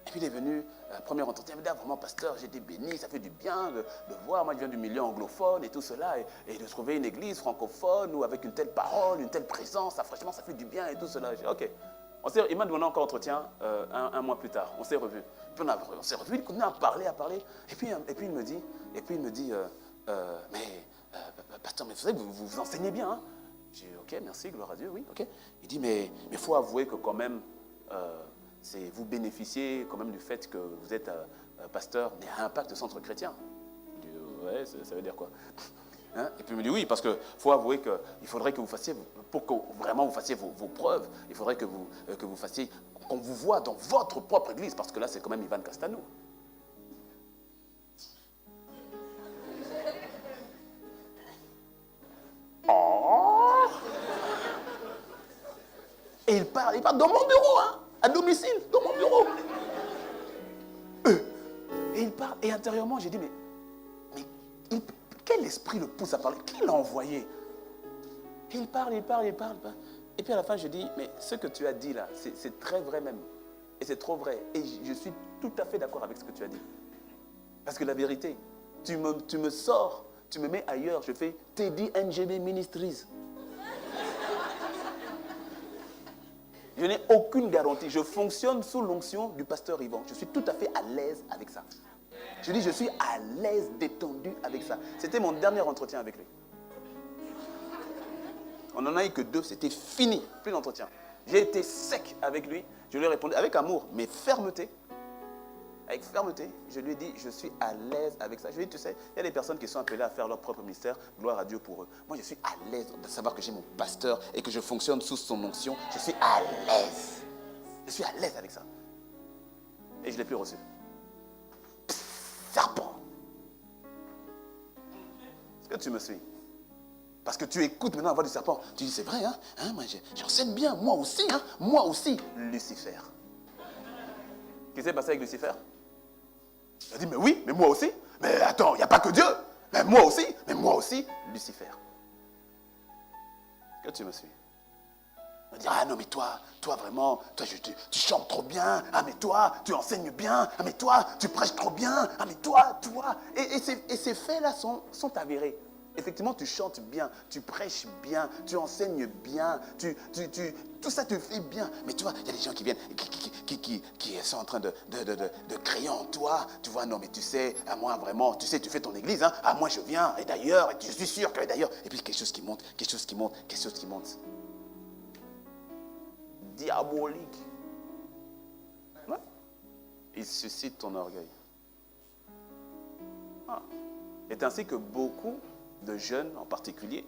puis il est venu, premier entretien, il m'a dit, vraiment pasteur, j'ai été béni, ça fait du bien de voir, moi je viens du milieu anglophone et tout cela, et de trouver une église francophone ou avec une telle parole, une telle présence, ça, franchement ça fait du bien et tout cela. J'ai dit, ok. Il m'a demandé encore entretien un mois plus tard, on s'est revus. Puis on s'est revus, il continue à parler, et puis il me dit, pasteur, mais vous savez que vous enseignez bien, hein? J'ai dit, ok, merci, gloire à Dieu, oui, ok. Il dit, mais il faut avouer que quand même, vous bénéficiez quand même du fait que vous êtes pasteur, mais à Impact Centre Chrétien. Je dis, ouais, ça veut dire quoi? Hein? Et puis il me dit, oui, parce qu'il faut avouer qu'il faudrait que vous fassiez, pour que vraiment vous fassiez vos preuves, il faudrait que vous fassiez, qu'on vous voit dans votre propre église, parce que là, c'est quand même Ivan Castano. Oh! Et il parle dans mon bureau, hein, à domicile, dans mon bureau. Et il parle, et intérieurement, j'ai dit, mais quel esprit le pousse à parler? Qui l'a envoyé? Et il parle. Et puis à la fin, je dis, mais ce que tu as dit là, c'est très vrai même. Et c'est trop vrai. Et je suis tout à fait d'accord avec ce que tu as dit. Parce que la vérité, tu me sors, tu me mets ailleurs, je fais Teddy NGB Ministries. Je n'ai aucune garantie. Je fonctionne sous l'onction du pasteur Yvan. Je suis tout à fait à l'aise avec ça. Je dis, je suis à l'aise, détendu avec ça. C'était mon dernier entretien avec lui. On n'en a eu que 2, c'était fini, plus d'entretien. J'ai été sec avec lui, je lui ai répondu avec amour, mais fermeté. Avec fermeté, je lui ai dit, je suis à l'aise avec ça. Je lui ai dit, tu sais, il y a des personnes qui sont appelées à faire leur propre ministère, gloire à Dieu pour eux. Moi, je suis à l'aise de savoir que j'ai mon pasteur et que je fonctionne sous son onction. Je suis à l'aise. Je suis à l'aise avec ça. Et je ne l'ai plus reçu. Serpent. Est-ce que tu me suis? Parce que tu écoutes maintenant la voix du serpent. Tu dis, c'est vrai, hein, moi j'enseigne bien, moi aussi, Lucifer. Qu'est-ce qui s'est passé avec Lucifer? Il a dit, mais oui, mais moi aussi. Mais attends, il n'y a pas que Dieu. Mais moi aussi, Lucifer. Est-ce que tu me suis? On va dire, ah non, mais toi vraiment, tu chantes trop bien. Ah, mais toi, tu enseignes bien. Ah, mais toi, tu prêches trop bien. Ah, mais toi. Et ces faits-là sont avérés. Effectivement, tu chantes bien, tu prêches bien, tu enseignes bien, tout ça te fait bien. Mais tu vois, il y a des gens qui viennent, qui sont en train de créer en toi. Tu vois, non, mais tu sais, à moi vraiment, tu sais, tu fais ton église, hein. Ah, moi je viens, et d'ailleurs, et je suis sûr que d'ailleurs. Et puis quelque chose qui monte. Diabolique. Ouais. Il suscite ton orgueil. Ah. C'est ainsi que beaucoup de jeunes en particulier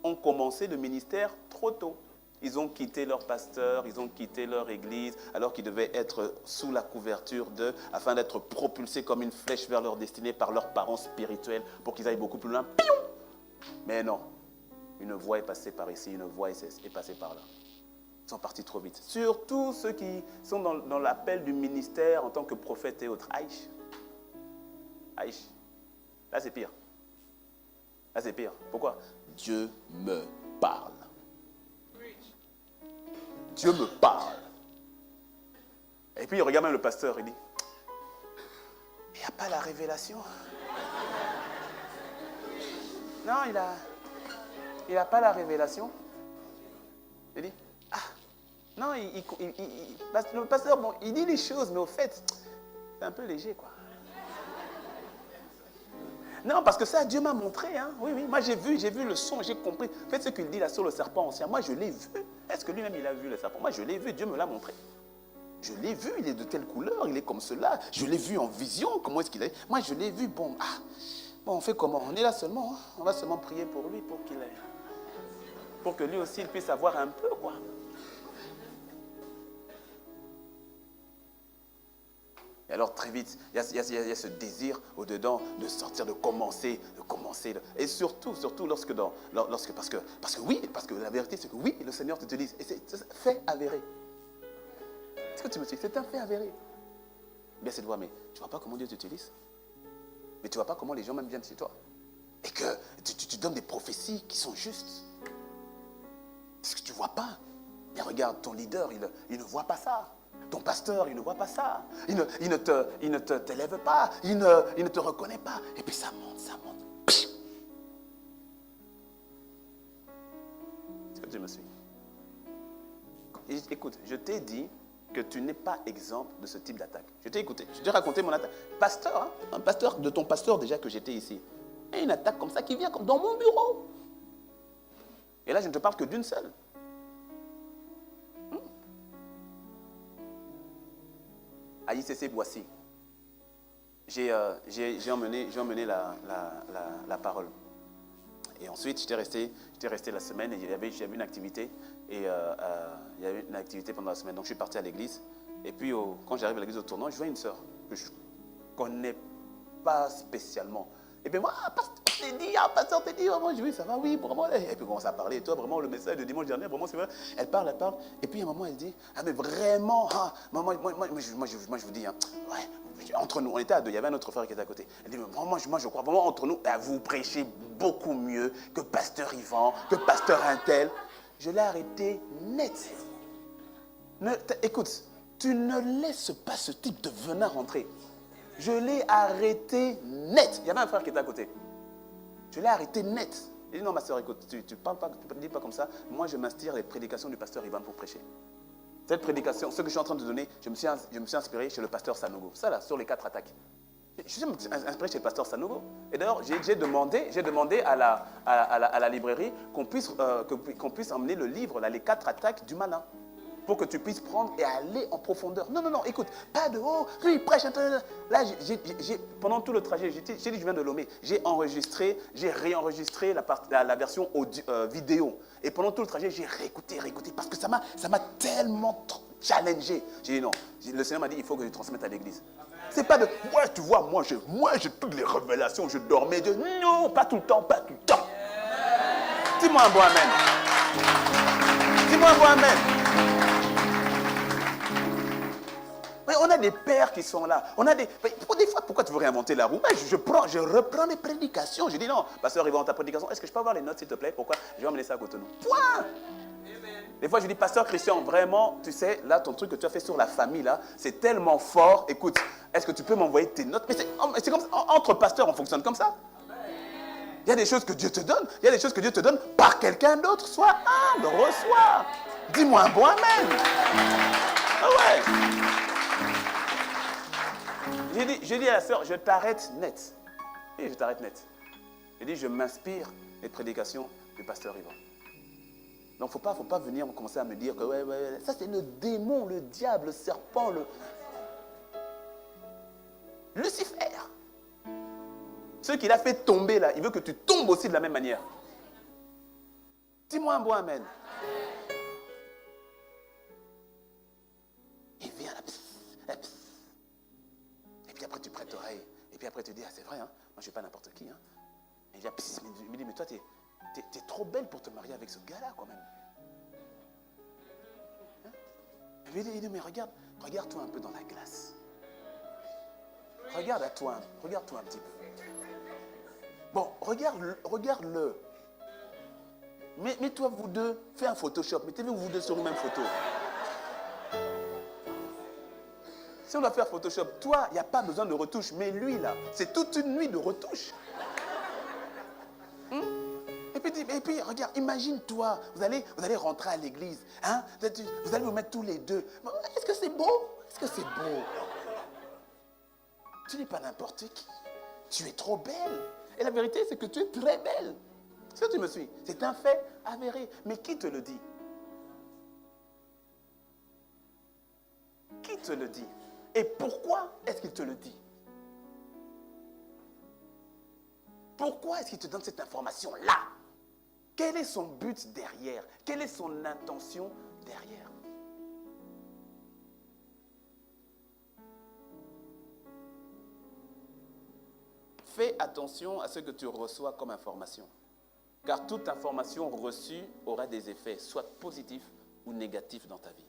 ont commencé le ministère trop tôt. Ils ont quitté leur pasteur, ils ont quitté leur église, alors qu'ils devaient être sous la couverture d'eux, afin d'être propulsés comme une flèche vers leur destinée par leurs parents spirituels, pour qu'ils aillent beaucoup plus loin. Mais non, une voie est passée par ici, une voie est passée par là. Ils sont partis trop vite. Surtout ceux qui sont dans l'appel du ministère en tant que prophète et autres. Aïch. Là, c'est pire. Là, c'est pire. Pourquoi? Dieu me parle. Dieu me parle. Et puis il regarde même le pasteur, il dit, il n'y a pas la révélation. Non, il n'a pas la révélation. Il dit, non, le pasteur, bon, il dit les choses, mais au fait, c'est un peu léger, quoi. Non, parce que ça, Dieu m'a montré. Hein. Oui, moi j'ai vu le son, j'ai compris. Faites ce qu'il dit là sur le serpent ancien. Moi, je l'ai vu. Est-ce que lui-même, il a vu le serpent? Moi, je l'ai vu, Dieu me l'a montré. Je l'ai vu, il est de telle couleur, il est comme cela. Je l'ai vu en vision, comment est-ce qu'il est? Moi, je l'ai vu, bon, on fait comment? On est là seulement, hein. On va seulement prier pour lui, pour que lui aussi, il puisse avoir un peu, quoi. Et alors très vite, il y a ce désir au-dedans de sortir, de commencer. Et surtout parce que la vérité c'est que oui, le Seigneur t'utilise. Et c'est fait avéré. Est-ce que tu me suis? C'est un fait avéré. Bien c'est de voir, mais tu ne vois pas comment Dieu t'utilise? Mais tu ne vois pas comment les gens même viennent chez toi? Et que tu donnes des prophéties qui sont justes. Est-ce que tu ne vois pas? Mais regarde, ton leader, il ne voit pas ça. Ton pasteur, il ne voit pas ça. Il ne t'élève pas. Il ne te reconnaît pas. Et puis ça monte. Est-ce que tu me suis? Écoute, je t'ai dit que tu n'es pas exemple de ce type d'attaque. Je t'ai écouté. Je t'ai raconté mon attaque. Pasteur, hein, un pasteur de ton pasteur déjà que j'étais ici. Et une attaque comme ça qui vient dans mon bureau. Et là, je ne te parle que d'une seule. À ICC Boissy, j'ai emmené la parole. Et ensuite, j'étais resté la semaine et j'avais une activité. Et il y avait une activité pendant la semaine. Donc, je suis parti à l'église. Et puis, quand j'arrive à l'église au tournant, je vois une sœur que je ne connais pas spécialement. Et puis moi, pasteur t'es dit, vraiment, je dis, ça va, oui, vraiment. Et puis, on commence à parler. Et toi, vraiment, le message de dimanche dernier, vraiment, c'est vrai. Elle parle. Et puis, à un moment, elle dit, mais vraiment, moi, je vous dis, ouais, entre nous, on était à deux, il y avait un autre frère qui était à côté. Elle dit, mais vraiment, moi, je crois, vraiment, entre nous, vous prêchez beaucoup mieux que pasteur Yvan, que pasteur Intel. Je l'ai arrêté net. Écoute, tu ne laisses pas ce type de venin rentrer. Je l'ai arrêté net. Il y avait un frère qui était à côté. Je l'ai arrêté net. Il dit, non, ma soeur, écoute, tu parles pas, tu ne dis pas comme ça. Moi, je m'inspire des prédications du pasteur Ivan pour prêcher. Cette prédication, ce que je suis en train de donner, je me suis inspiré chez le pasteur Sanogo. Ça, là, sur les 4 attaques. Je suis inspiré chez le pasteur Sanogo. Et d'ailleurs, j'ai demandé à la librairie qu'on puisse emmener le livre, là, les 4 attaques du malin. Pour que tu puisses prendre et aller en profondeur. Non, écoute, pas de lui il prêche. Là, pendant tout le trajet, j'ai dit, je viens de Lomé, j'ai réenregistré la version vidéo. Et pendant tout le trajet, j'ai réécouté, parce que ça m'a tellement challengé. J'ai dit non, le Seigneur m'a dit, il faut que je transmette à l'église. C'est pas de, ouais, tu vois, moi j'ai toutes les révélations, je dormais. Non, pas tout le temps. Dis-moi un bon amen. Dis-moi un bon amen. Mais on a des pères qui sont là. Des fois, pourquoi tu veux réinventer la roue? Je reprends les prédications. Je dis non, pasteur, il va dans ta prédication. Est-ce que je peux avoir les notes, s'il te plaît? Pourquoi? Je vais emmener ça à Cotonou. Point. Des fois, je dis, pasteur Christian, vraiment, tu sais, là, ton truc que tu as fait sur la famille, là, c'est tellement fort. Écoute, est-ce que tu peux m'envoyer tes notes? Mais c'est comme ça. Entre pasteurs, on fonctionne comme ça. Il y a des choses que Dieu te donne. Il y a des choses que Dieu te donne par quelqu'un d'autre. Sois humble, reçois. Dis-moi un bon amen. Ah ouais. J'ai dit à la sœur, je t'arrête net. Et je t'arrête net. J'ai dit, je m'inspire des prédications du pasteur Yvan. Donc, il ne faut pas venir commencer à me dire que ouais, ça c'est le démon, le diable, le serpent, Lucifer. Ce qu'il a fait tomber là, il veut que tu tombes aussi de la même manière. Dis-moi un bon amen. Il vient là. Et puis après tu prêtes l'oreille. Et puis après tu dis, c'est vrai, hein, moi je ne suis pas n'importe qui. Hein. Et il vient, il me dit, mais toi t'es trop belle pour te marier avec ce gars-là quand même. Hein? Il dit, mais regarde-toi un peu dans la glace. Regarde-toi un petit peu. Bon, regarde-le. Mets-toi vous deux, fais un Photoshop, mettez-vous vous deux sur une même photo. Si on doit faire Photoshop, toi, il n'y a pas besoin de retouche. Mais lui, là, c'est toute une nuit de retouche. Et puis, regarde, imagine-toi, vous allez rentrer à l'église. Hein? Vous allez vous mettre tous les deux. Est-ce que c'est beau? Est-ce que c'est beau? Tu n'es pas n'importe qui. Tu es trop belle. Et la vérité, c'est que tu es très belle. Est-ce que tu me suis? C'est un fait avéré. Mais qui te le dit? Qui te le dit? Et pourquoi est-ce qu'il te le dit? Pourquoi est-ce qu'il te donne cette information-là? Quel est son but derrière? Quelle est son intention derrière? Fais attention à ce que tu reçois comme information. Car toute information reçue aura des effets, soit positifs ou négatifs dans ta vie.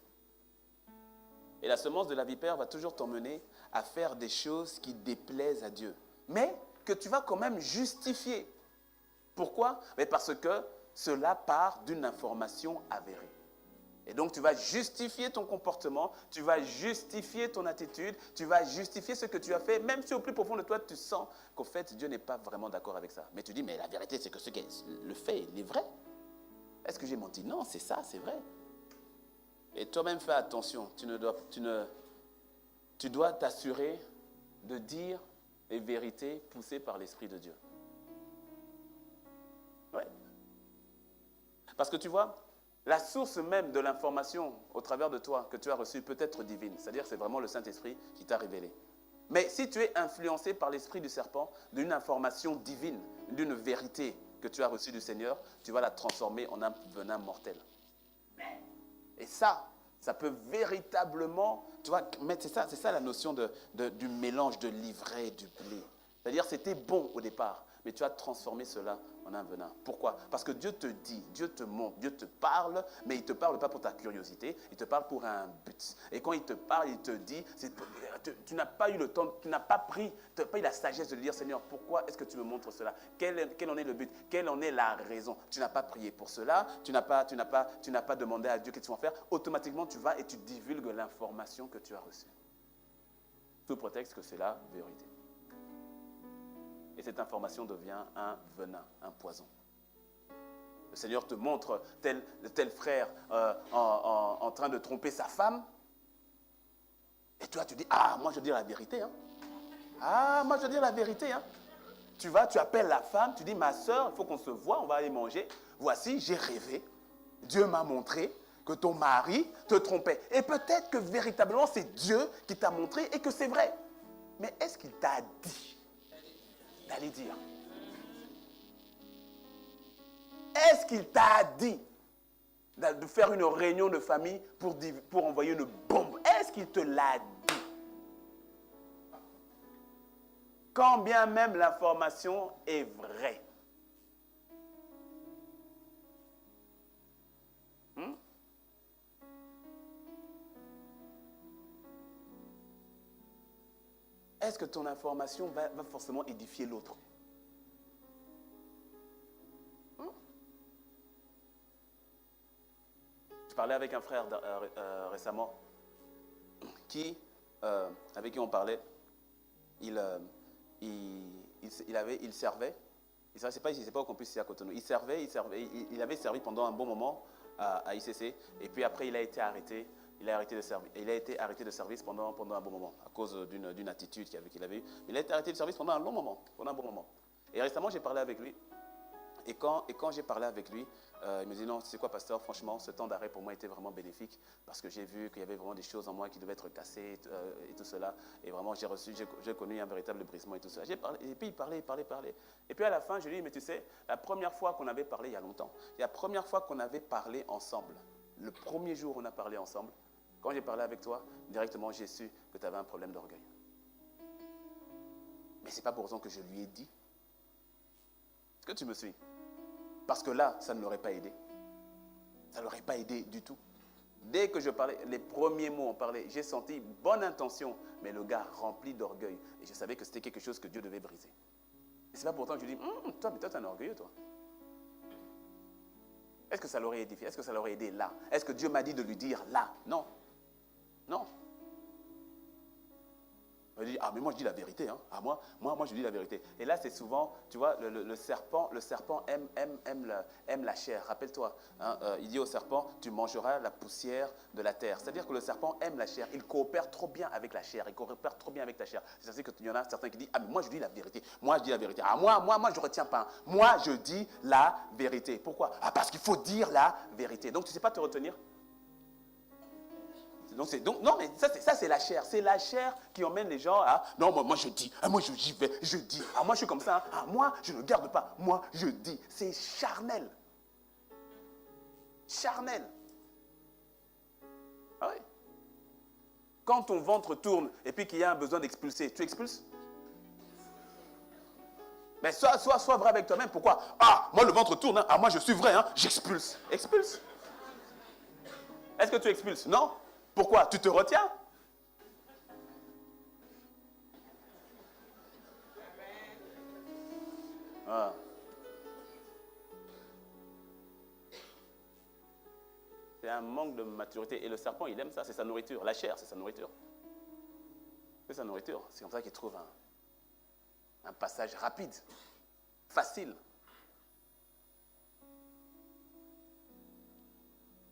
Et la semence de la vipère va toujours t'emmener à faire des choses qui déplaisent à Dieu. Mais que tu vas quand même justifier. Pourquoi? Mais parce que cela part d'une information avérée. Et donc tu vas justifier ton comportement, tu vas justifier ton attitude, tu vas justifier ce que tu as fait, même si au plus profond de toi tu sens qu'au fait Dieu n'est pas vraiment d'accord avec ça. Mais tu dis, mais la vérité c'est que ce qui le fait, il est vrai. Est-ce que j'ai menti? Non, c'est ça, c'est vrai. Et toi-même fais attention, tu dois t'assurer de dire les vérités poussées par l'Esprit de Dieu. Ouais. Parce que tu vois, la source même de l'information au travers de toi que tu as reçue peut être divine. C'est-à-dire que c'est vraiment le Saint-Esprit qui t'a révélé. Mais si tu es influencé par l'esprit du serpent, d'une information divine, d'une vérité que tu as reçue du Seigneur, tu vas la transformer en un venin mortel. Et ça peut véritablement, tu vois, c'est ça la notion du mélange de l'ivraie et du blé. C'est-à-dire c'était bon au départ, mais tu as transformé cela en un venin. Pourquoi? Parce que Dieu te dit, Dieu te montre, Dieu te parle, mais il ne te parle pas pour ta curiosité, il te parle pour un but. Et quand il te parle, il te dit, tu n'as pas eu le temps, tu n'as pas eu la sagesse de dire, Seigneur, pourquoi est-ce que tu me montres cela? Quel en est le but? Quelle en est la raison? Tu n'as pas prié pour cela, tu n'as pas demandé à Dieu qu'est-ce qu'il va faire. Automatiquement, tu vas et tu divulgues l'information que tu as reçue. Sous prétexte que c'est la vérité. Et cette information devient un venin, un poison. Le Seigneur te montre tel frère en train de tromper sa femme. Et toi, tu dis, moi je dis la vérité. Hein. Moi je dis la vérité. Hein. Tu appelles la femme, tu dis, ma soeur, il faut qu'on se voit, on va aller manger. Voici, j'ai rêvé. Dieu m'a montré que ton mari te trompait. Et peut-être que véritablement, c'est Dieu qui t'a montré et que c'est vrai. Mais est-ce qu'il t'a dit d'aller dire? Est-ce qu'il t'a dit de faire une réunion de famille pour envoyer une bombe? Est-ce qu'il te l'a dit? Quand bien même l'information est vraie. Est-ce que ton information va forcément édifier l'autre? Je parlais avec un frère récemment avec qui on parlait. Il servait. Il ne sait pas au campus ici à Cotonou. Il avait servi pendant un bon moment à ICC. Et puis après, il a été arrêté. Il a été arrêté de service pendant un bon moment à cause d'une attitude qu'il avait eue. Il a été arrêté de service pendant un long moment, pendant un bon moment. Et récemment, j'ai parlé avec lui. Et quand j'ai parlé avec lui, il me dit, non, tu sais quoi, pasteur, franchement, ce temps d'arrêt pour moi était vraiment bénéfique parce que j'ai vu qu'il y avait vraiment des choses en moi qui devaient être cassées et tout cela. Et vraiment, j'ai connu un véritable brisement et tout ça. Et puis il parlait. Et puis à la fin, je lui ai dit, mais tu sais, la première fois qu'on avait parlé il y a longtemps, la première fois qu'on avait parlé ensemble, le premier jour où on a parlé ensemble, quand j'ai parlé avec toi, directement, j'ai su que tu avais un problème d'orgueil. Mais ce n'est pas pour autant que je lui ai dit. Est-ce que tu me suis? Parce que là, ça ne l'aurait pas aidé. Ça ne l'aurait pas aidé du tout. Dès que je parlais, les premiers mots on parlait, j'ai senti bonne intention, mais le gars rempli d'orgueil. Et je savais que c'était quelque chose que Dieu devait briser. Et ce n'est pas pour autant que je lui dis, toi, tu es un orgueilleux, toi. Est-ce que ça l'aurait édifié? Est-ce que ça l'aurait aidé là? Est-ce que Dieu m'a dit de lui dire là? Non. Non. On dit, ah mais moi je dis la vérité, hein. Ah, moi je dis la vérité. Et là c'est souvent, tu vois, le serpent aime la chair. Rappelle-toi, hein, il dit au serpent, tu mangeras la poussière de la terre. C'est-à-dire que le serpent aime la chair, il coopère trop bien avec la chair, il coopère trop bien avec ta chair. C'est-à-dire qu'il y en a certains qui disent, ah mais moi je dis la vérité, moi je dis la vérité. Ah moi je ne retiens pas, hein. Moi je dis la vérité. Pourquoi? Ah parce qu'il faut dire la vérité. Donc tu ne sais pas te retenir. Donc, non, mais ça c'est la chair. C'est la chair qui emmène les gens à... Non, moi je dis. Ah, moi j'y vais, je dis. Ah, moi je suis comme ça. Hein. Ah, moi je ne garde pas. Moi je dis. C'est charnel. Charnel. Ah oui. Quand ton ventre tourne et puis qu'il y a un besoin d'expulser, tu expulses? Mais sois vrai avec toi-même. Pourquoi? Ah, moi le ventre tourne. Hein. Ah, moi je suis vrai. Hein. J'expulse. Expulse. Est-ce que tu expulses? Non. Pourquoi? Tu te retiens? Ah. C'est un manque de maturité. Et le serpent, il aime ça, c'est sa nourriture. La chair, c'est sa nourriture. C'est sa nourriture. C'est comme ça qu'il trouve un passage rapide, facile.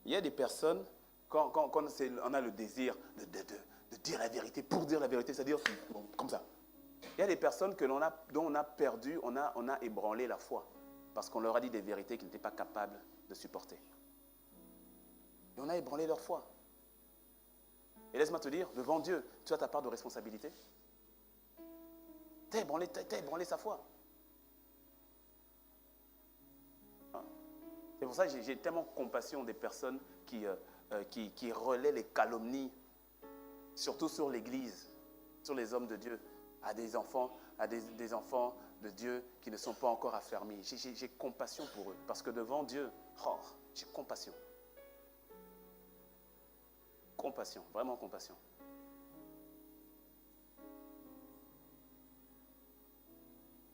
Il y a des personnes... Quand on a le désir de dire la vérité, pour dire la vérité, c'est-à-dire bon, comme ça. Il y a des personnes dont on a perdu, on a ébranlé la foi. Parce qu'on leur a dit des vérités qu'ils n'étaient pas capables de supporter. Et on a ébranlé leur foi. Et laisse-moi te dire, devant Dieu, tu as ta part de responsabilité. T'as ébranlé sa foi. C'est pour ça que j'ai tellement compassion des personnes qui relaient les calomnies, surtout sur l'Église, sur les hommes de Dieu, à des enfants de Dieu qui ne sont pas encore affermis. J'ai compassion pour eux, parce que devant Dieu, j'ai compassion. Compassion, vraiment compassion.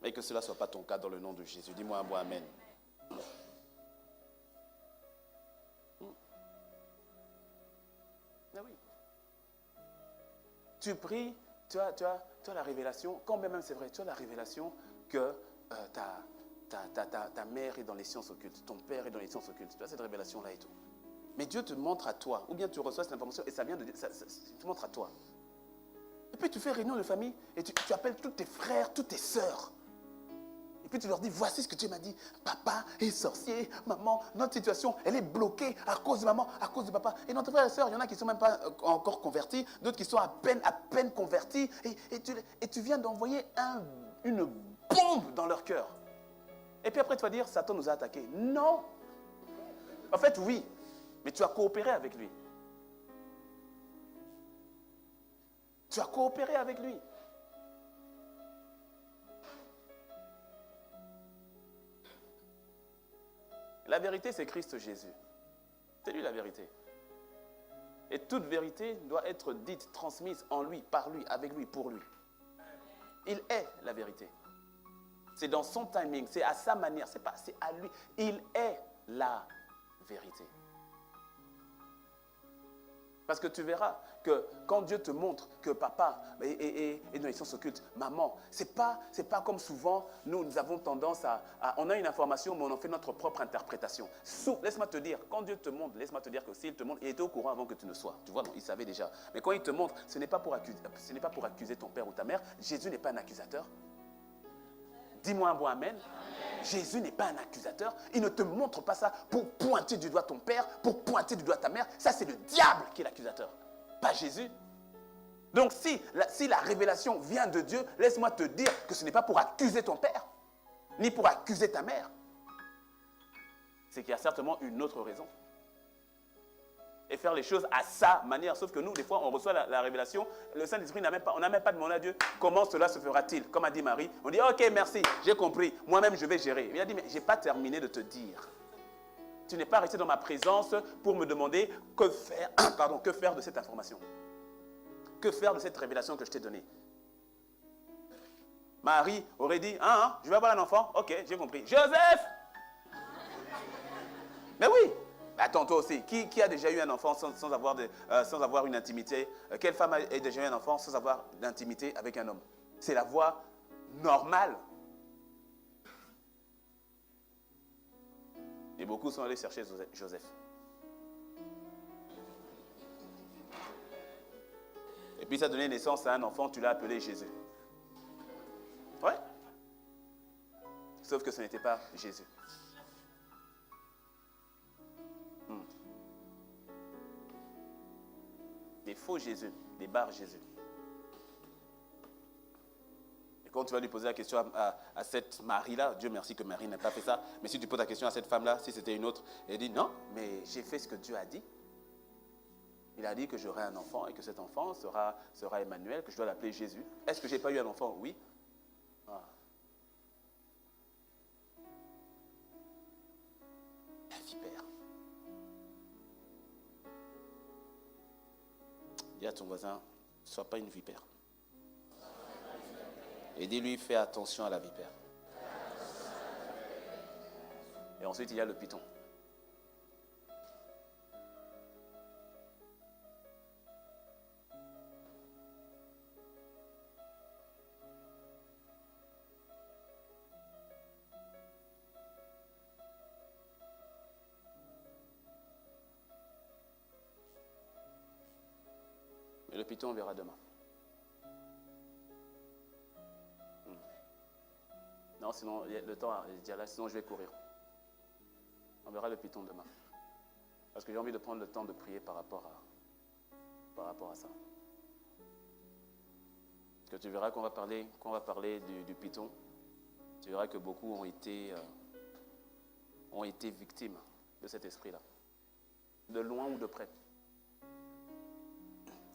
Et que cela ne soit pas ton cas dans le nom de Jésus. Dis-moi un bon amen. Ah oui. Tu pries, tu as la révélation, quand même c'est vrai, tu as la révélation que ta mère est dans les sciences occultes, ton père est dans les sciences occultes. Tu as cette révélation-là et tout. Mais Dieu te montre à toi, ou bien tu reçois cette information et ça vient de Dieu, ça te montre à toi. Et puis tu fais réunion de famille et tu appelles tous tes frères, toutes tes sœurs. Et puis tu leur dis, voici ce que Dieu m'a dit. Papa est sorcier, maman, notre situation, elle est bloquée à cause de maman, à cause de papa. Et notre frère et sœurs, il y en a qui ne sont même pas encore convertis, d'autres qui sont à peine convertis. Et tu viens d'envoyer une bombe dans leur cœur. Et puis après tu vas dire, Satan nous a attaqués. Non. En fait, oui. Mais tu as coopéré avec lui. Tu as coopéré avec lui. La vérité, c'est Christ Jésus. C'est lui la vérité. Et toute vérité doit être dite, transmise en lui, par lui, avec lui, pour lui. Il est la vérité. C'est dans son timing, c'est à sa manière, c'est à lui. Il est la vérité. Parce que tu verras que quand Dieu te montre que papa est dans les sciences occultes, maman, c'est pas comme souvent, nous avons tendance on a une information, mais on en fait notre propre interprétation. Laisse-moi te dire, quand Dieu te montre, laisse-moi te dire que s'il te montre, il était au courant avant que tu ne sois. Tu vois, non, il savait déjà. Mais quand il te montre, ce n'est pas pour accuser ton père ou ta mère. Jésus n'est pas un accusateur. Dis-moi un bon amen. Jésus n'est pas un accusateur. Il ne te montre pas ça pour pointer du doigt ton père, pour pointer du doigt ta mère. Ça, c'est le diable qui est l'accusateur, pas Jésus. Donc, si la révélation vient de Dieu, laisse-moi te dire que ce n'est pas pour accuser ton père, ni pour accuser ta mère. C'est qu'il y a certainement une autre raison. Et faire les choses à sa manière. Sauf que nous, des fois, on reçoit la révélation. Le Saint-Esprit n'a même pas demandé à Dieu comment cela se fera-t-il. Comme a dit Marie, on dit ok, merci, j'ai compris. Moi-même, je vais gérer. Il a dit mais je n'ai pas terminé de te dire. Tu n'es pas resté dans ma présence pour me demander que faire de cette information. Que faire de cette révélation que je t'ai donnée. Marie aurait dit je vais avoir un enfant. Ok, j'ai compris. Joseph! Mais oui! Attends, toi aussi, qui a déjà eu un enfant sans avoir une intimité? Quelle femme a déjà eu un enfant sans avoir d'intimité avec un homme? C'est la voie normale. Et beaucoup sont allés chercher Joseph. Et puis ça a donné naissance à un enfant, tu l'as appelé Jésus. Ouais. Sauf que ce n'était pas Jésus. Des faux Jésus, des barres Jésus. Et quand tu vas lui poser la question à cette Marie-là, Dieu merci que Marie n'a pas fait ça, mais si tu poses la question à cette femme-là, si c'était une autre, elle dit non, mais j'ai fait ce que Dieu a dit. Il a dit que j'aurai un enfant et que cet enfant sera Emmanuel, que je dois l'appeler Jésus. Est-ce que je n'ai pas eu un enfant? Oui. Ah. La vipère. Dis à ton voisin, ne sois pas une vipère. Et dis-lui, fais attention à la vipère. Et ensuite, il y a le python. Mais le python, on verra demain. Non, sinon, le temps est déjà là, sinon je vais courir. On verra le python demain. Parce que j'ai envie de prendre le temps de prier par rapport à ça. Parce que tu verras quand on va parler du python, tu verras que beaucoup ont été victimes de cet esprit-là. De loin ou de près.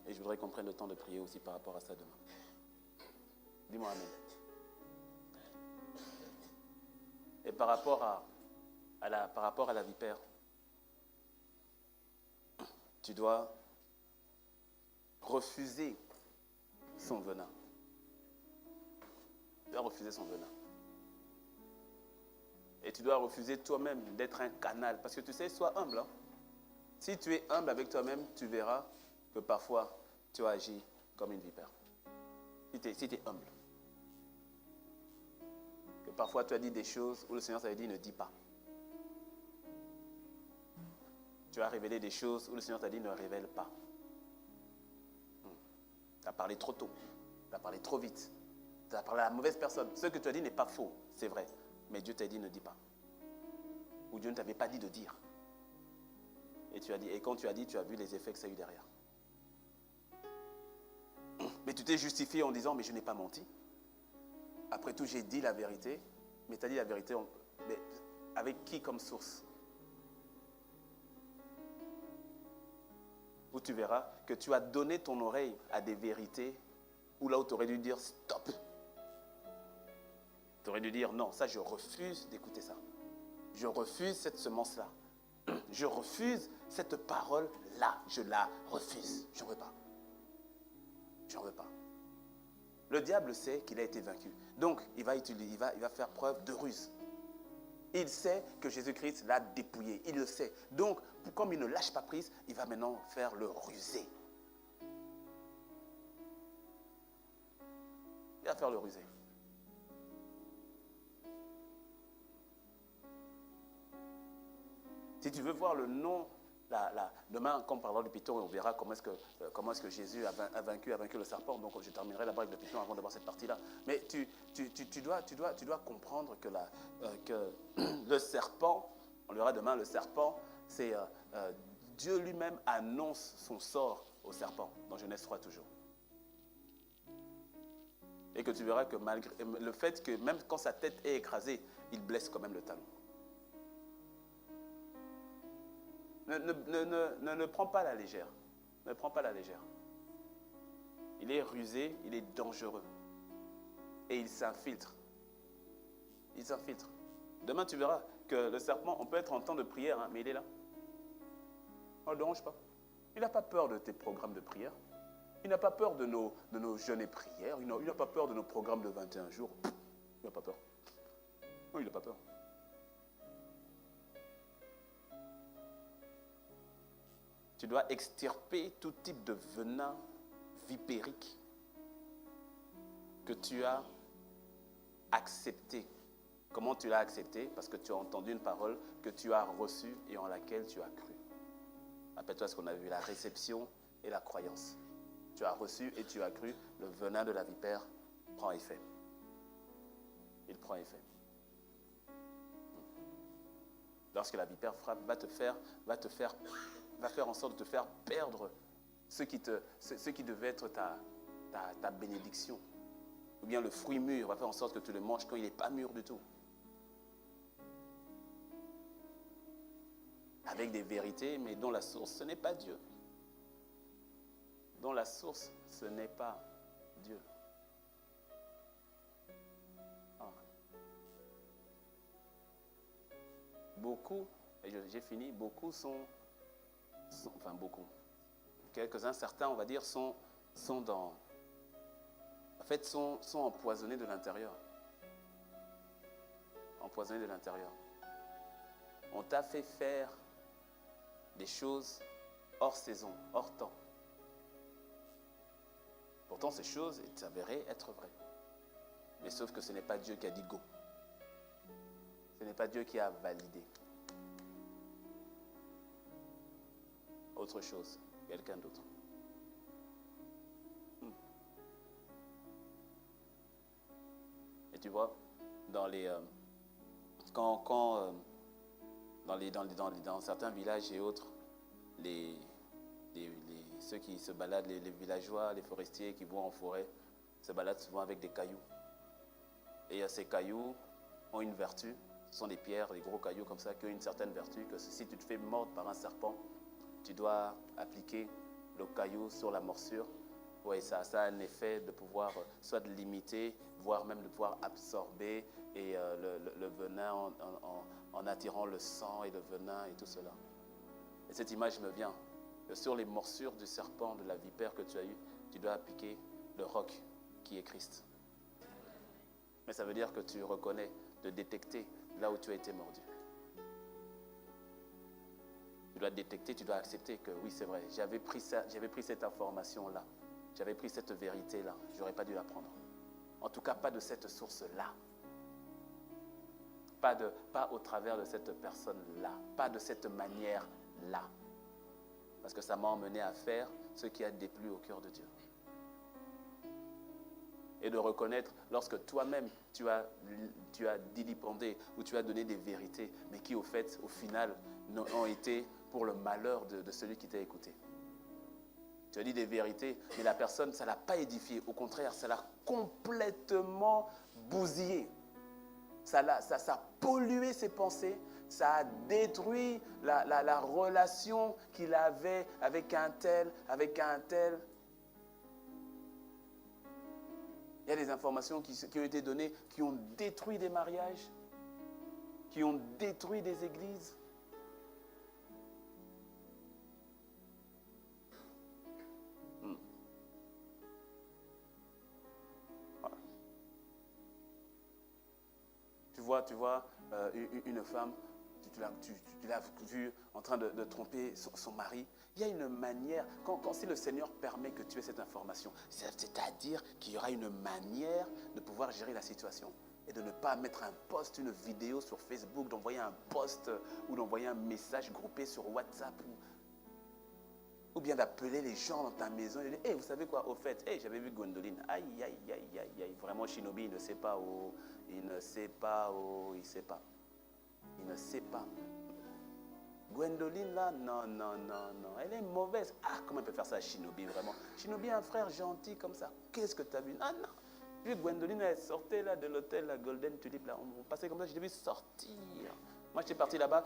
Et je voudrais qu'on prenne le temps de prier aussi par rapport à ça demain. Dis-moi amen. Et par rapport à la vipère, tu dois refuser son venin. Tu dois refuser son venin. Et tu dois refuser toi-même d'être un canal. Parce que tu sais, sois humble. Hein? Si tu es humble avec toi-même, tu verras que parfois, tu agis comme une vipère. Si tu es humble. Que parfois, tu as dit des choses où le Seigneur t'avait dit ne dis pas. Tu as révélé des choses où le Seigneur t'a dit ne révèle pas. Tu as parlé trop tôt. Tu as parlé trop vite. Tu as parlé à la mauvaise personne. Ce que tu as dit n'est pas faux, c'est vrai. Mais Dieu t'a dit ne dis pas. Ou Dieu ne t'avait pas dit de dire. Et tu as dit, et quand tu as dit, tu as vu les effets que ça a eu derrière. Mais tu t'es justifié en disant, mais je n'ai pas menti. Après tout, j'ai dit la vérité. Mais tu as dit la vérité, mais avec qui comme source? Où tu verras que tu as donné ton oreille à des vérités où là où tu aurais dû dire stop. Tu aurais dû dire non, ça je refuse d'écouter ça. Je refuse cette semence-là. Je refuse cette parole-là. Je la refuse. Je n'en veux pas. Je n'en veux pas. Le diable sait qu'il a été vaincu. Donc, il va faire preuve de ruse. Il sait que Jésus-Christ l'a dépouillé. Il le sait. Donc, comme il ne lâche pas prise, il va maintenant faire le rusé. Il va faire le rusé. Si tu veux voir le nom, demain, quand on parlera du python, on verra comment est-ce que Jésus a vaincu le serpent. Donc, je terminerai la avec le python avant de voir cette partie-là. Mais tu dois comprendre que le serpent, on verra demain, le serpent, c'est Dieu lui-même annonce son sort au serpent, dans Genèse 3 toujours. Et que tu verras que malgré le fait que même quand sa tête est écrasée, il blesse quand même le talon. Ne prends pas la légère. Ne prends pas la légère. Il est rusé, il est dangereux. Et il s'infiltre. Il s'infiltre. Demain, tu verras que le serpent, on peut être en temps de prière, hein, mais il est là. On ne le dérange pas. Il n'a pas peur de tes programmes de prière. Il n'a pas peur de nos jeûnes et prières. Il n'a pas peur de nos programmes de 21 jours. Il n'a pas peur. Non, il n'a pas peur. Tu dois extirper tout type de venin vipérique que tu as accepté. Comment tu l'as accepté? Parce que tu as entendu une parole que tu as reçue et en laquelle tu as cru. Rappelle-toi ce qu'on a vu, la réception et la croyance. Tu as reçu et tu as cru, le venin de la vipère prend effet. Il prend effet. Lorsque la vipère frappe, va faire en sorte de te faire perdre ce qui devait être ta bénédiction. Ou bien le fruit mûr, va faire en sorte que tu le manges quand il n'est pas mûr du tout. Avec des vérités, mais dont la source, ce n'est pas Dieu. Dont la source, ce n'est pas Dieu. Ah. Beaucoup, et j'ai fini, beaucoup enfin beaucoup, quelques-uns, certains, on va dire, sont empoisonnés de l'intérieur. Empoisonnés de l'intérieur. On t'a fait faire des choses hors saison, hors temps. Pourtant, ces choses s'avéraient être vraies. Mais sauf que ce n'est pas Dieu qui a dit go. Ce n'est pas Dieu qui a validé. Autre chose, quelqu'un d'autre. Et tu vois, dans certains villages et autres, ceux qui se baladent, les villageois, les forestiers qui vont en forêt, se baladent souvent avec des cailloux. Et ces cailloux ont une vertu, ce sont des pierres, des gros cailloux comme ça, qui ont une certaine vertu, que si tu te fais mordre par un serpent, tu dois appliquer le caillou sur la morsure. Oui, ça a un effet de pouvoir soit de limiter, voire même de pouvoir absorber et le venin en attirant le sang et le venin et tout cela. Et cette image me vient que sur les morsures du serpent, de la vipère que tu as eue, tu dois appliquer le roc qui est Christ. Mais ça veut dire que tu reconnais, de détecter là où tu as été mordu. Tu dois détecter, tu dois accepter que oui, c'est vrai, j'avais pris cette information-là, j'avais pris cette vérité-là, je n'aurais pas dû la prendre. En tout cas, pas de cette source-là. Pas au travers de cette personne-là, pas de cette manière-là. Parce que ça m'a emmené à faire ce qui a déplu au cœur de Dieu. Et de reconnaître lorsque toi-même tu as dilipendé ou tu as donné des vérités, mais qui au final ont été pour le malheur de celui qui t'a écouté. Tu as dit des vérités, mais la personne, ça ne l'a pas édifié. Au contraire, ça l'a complètement bousillé. Ça a pollué ses pensées, ça a détruit la relation qu'il avait avec un tel. Il y a des informations qui ont été données, qui ont détruit des mariages, qui ont détruit des églises. Voilà. Tu vois une femme, tu l'as vue en train de tromper son mari. Il y a une manière, si le Seigneur permet que tu aies cette information, c'est-à-dire qu'il y aura une manière de pouvoir gérer la situation et de ne pas mettre un post, une vidéo sur Facebook, d'envoyer un post ou d'envoyer un message groupé sur WhatsApp ou bien d'appeler les gens dans ta maison et de dire, hey, vous savez quoi, au fait, hey, j'avais vu Gwendoline, aïe, vraiment Shinobi, il ne sait pas, il ne sait pas. Gwendoline là, non, elle est mauvaise. Ah, comment elle peut faire ça à Shinobi, vraiment? Shinobi est un frère gentil comme ça. Qu'est-ce que tu as vu? Ah non. Puis Gwendoline, elle sortait là de l'hôtel, la Golden Tulip, là, on passait comme ça, je l'ai vu sortir. Moi, j'étais parti là-bas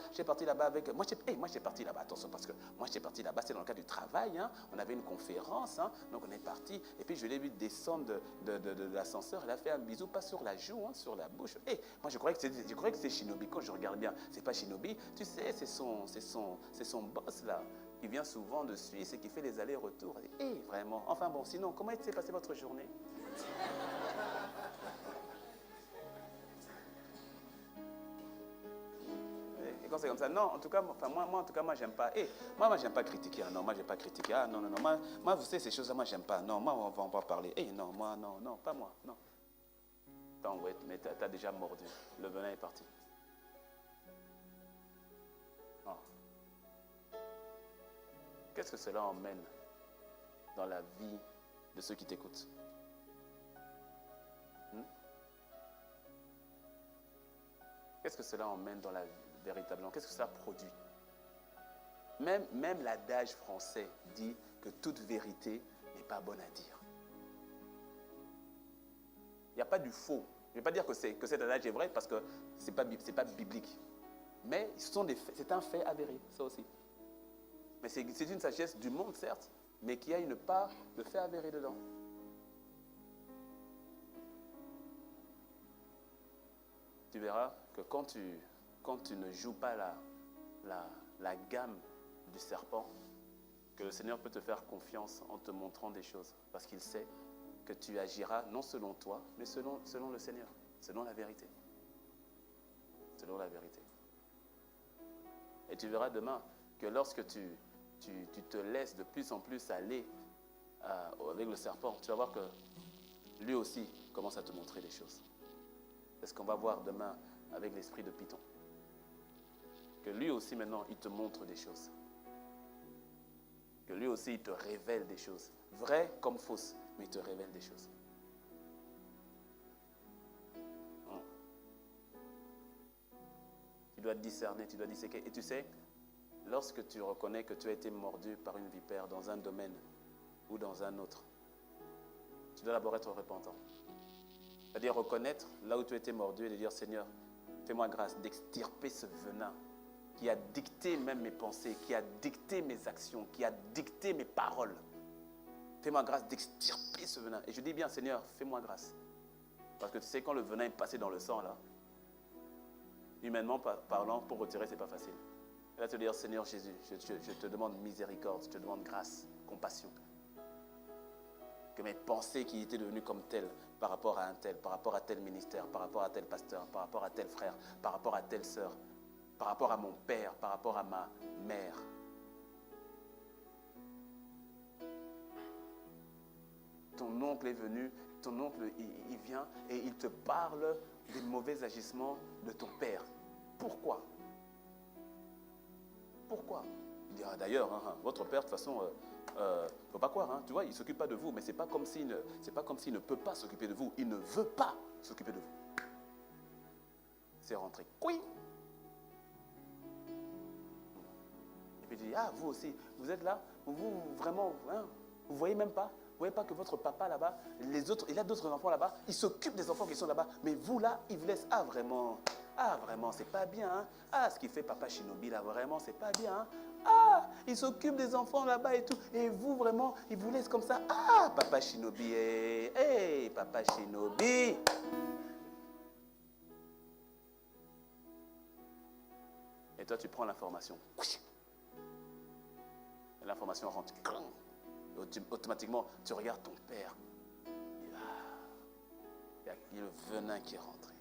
avec... Moi, j'étais parti là-bas, attention, parce que moi, j'étais parti là-bas, c'est dans le cadre du travail, hein. On avait une conférence, hein, donc on est parti, et puis je l'ai vu descendre de l'ascenseur, elle a fait un bisou, pas sur la joue, hein, sur la bouche. Et moi, je croyais que c'est Shinobi, quand je regarde bien, c'est pas Shinobi, tu sais, c'est son boss, là, qui vient souvent de Suisse et qui fait les allers-retours. Et vraiment, enfin bon, sinon, comment s'est passée votre journée? quand c'est comme ça. Non, en tout cas, moi, j'aime pas. Moi, j'aime pas critiquer. Non, moi, j'aime pas critiquer. Ah, non. Moi, vous savez, ces choses-là, moi, j'aime pas. Non, moi, on va pas parler. Non, moi, non, pas moi, non. Attends, ouais, mais t'as déjà mordu. Le venin est parti. Non. Qu'est-ce que cela emmène dans la vie de ceux qui t'écoutent? Qu'est-ce que cela emmène dans la vie, véritablement? Qu'est-ce que cela produit? Même l'adage français dit que toute vérité n'est pas bonne à dire. Il n'y a pas du faux. Je ne vais pas dire que cet adage est vrai parce que ce n'est pas biblique. Mais c'est un fait avéré, ça aussi. Mais c'est une sagesse du monde, certes, mais qui a une part de fait avéré dedans. Tu verras que quand tu ne joues pas la gamme du serpent, que le Seigneur peut te faire confiance en te montrant des choses, parce qu'il sait que tu agiras non selon toi, mais selon le Seigneur, selon la vérité. Selon la vérité. Et tu verras demain que lorsque tu te laisses de plus en plus aller avec le serpent, tu vas voir que lui aussi commence à te montrer des choses. C'est ce qu'on va voir demain avec l'esprit de Python. Que lui aussi maintenant, il te montre des choses. Que lui aussi, il te révèle des choses. Vraies comme fausses, mais il te révèle des choses. Tu dois discerner, tu dois disséquer. Et tu sais, lorsque tu reconnais que tu as été mordu par une vipère dans un domaine ou dans un autre, tu dois d'abord être repentant. C'est-à-dire reconnaître là où tu as été mordu et de dire, Seigneur, fais-moi grâce d'extirper ce venin qui a dicté même mes pensées, qui a dicté mes actions, qui a dicté mes paroles. Fais-moi grâce d'extirper ce venin. Et je dis bien, Seigneur, fais-moi grâce. Parce que tu sais, quand le venin est passé dans le sang, là, humainement parlant, pour retirer, ce n'est pas facile. Et là, tu veux dire, Seigneur Jésus, je te demande miséricorde, je te demande grâce, compassion. Que mes pensées qui étaient devenues comme telles par rapport à un tel, par rapport à tel ministère, par rapport à tel pasteur, par rapport à tel frère, par rapport à telle sœur, par rapport à mon père, par rapport à ma mère. Ton oncle est venu, ton oncle il vient et il te parle des mauvais agissements de ton père. Pourquoi? Pourquoi? Il dira d'ailleurs, votre père de toute façon, faut pas croire, tu vois, il ne s'occupe pas de vous, mais c'est pas comme s'il ne peut pas s'occuper de vous, il ne veut pas s'occuper de vous. C'est rentré. Oui. Et puis il dit, vous aussi, vous êtes là, vous vraiment, vous voyez même pas? Vous voyez pas que votre papa là-bas, il a d'autres enfants là-bas, il s'occupe des enfants qui sont là-bas, mais vous là, il vous laisse, vraiment, c'est pas bien, ce qu'il fait papa Shinobi là, vraiment, c'est pas bien, il s'occupe des enfants là-bas et tout, et vous vraiment, il vous laisse comme ça, papa Shinobi, papa Shinobi. Et toi, tu prends l'information, et l'information rentre, automatiquement, tu regardes ton père. Il y a le venin qui est rentré.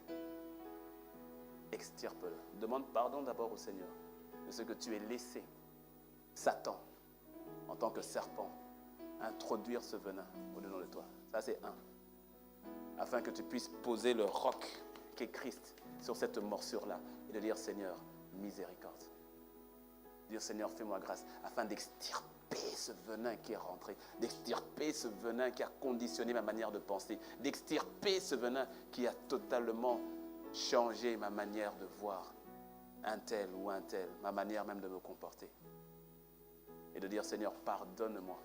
Extirpe-le. Demande pardon d'abord au Seigneur de ce que tu es laissé, Satan, en tant que serpent, introduire ce venin au-dedans de toi. Ça, c'est un. Afin que tu puisses poser le roc qui est Christ sur cette morsure-là et de dire, Seigneur, miséricorde. Dire, Seigneur, fais-moi grâce, afin d'extirper ce venin qui est rentré, d'extirper ce venin qui a conditionné ma manière de penser, d'extirper ce venin qui a totalement changé ma manière de voir un tel ou un tel, ma manière même de me comporter. Et de dire, Seigneur, pardonne-moi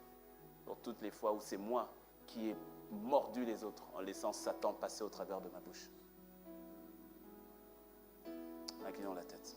pour toutes les fois où c'est moi qui ai mordu les autres en laissant Satan passer au travers de ma bouche. Inclinons la tête.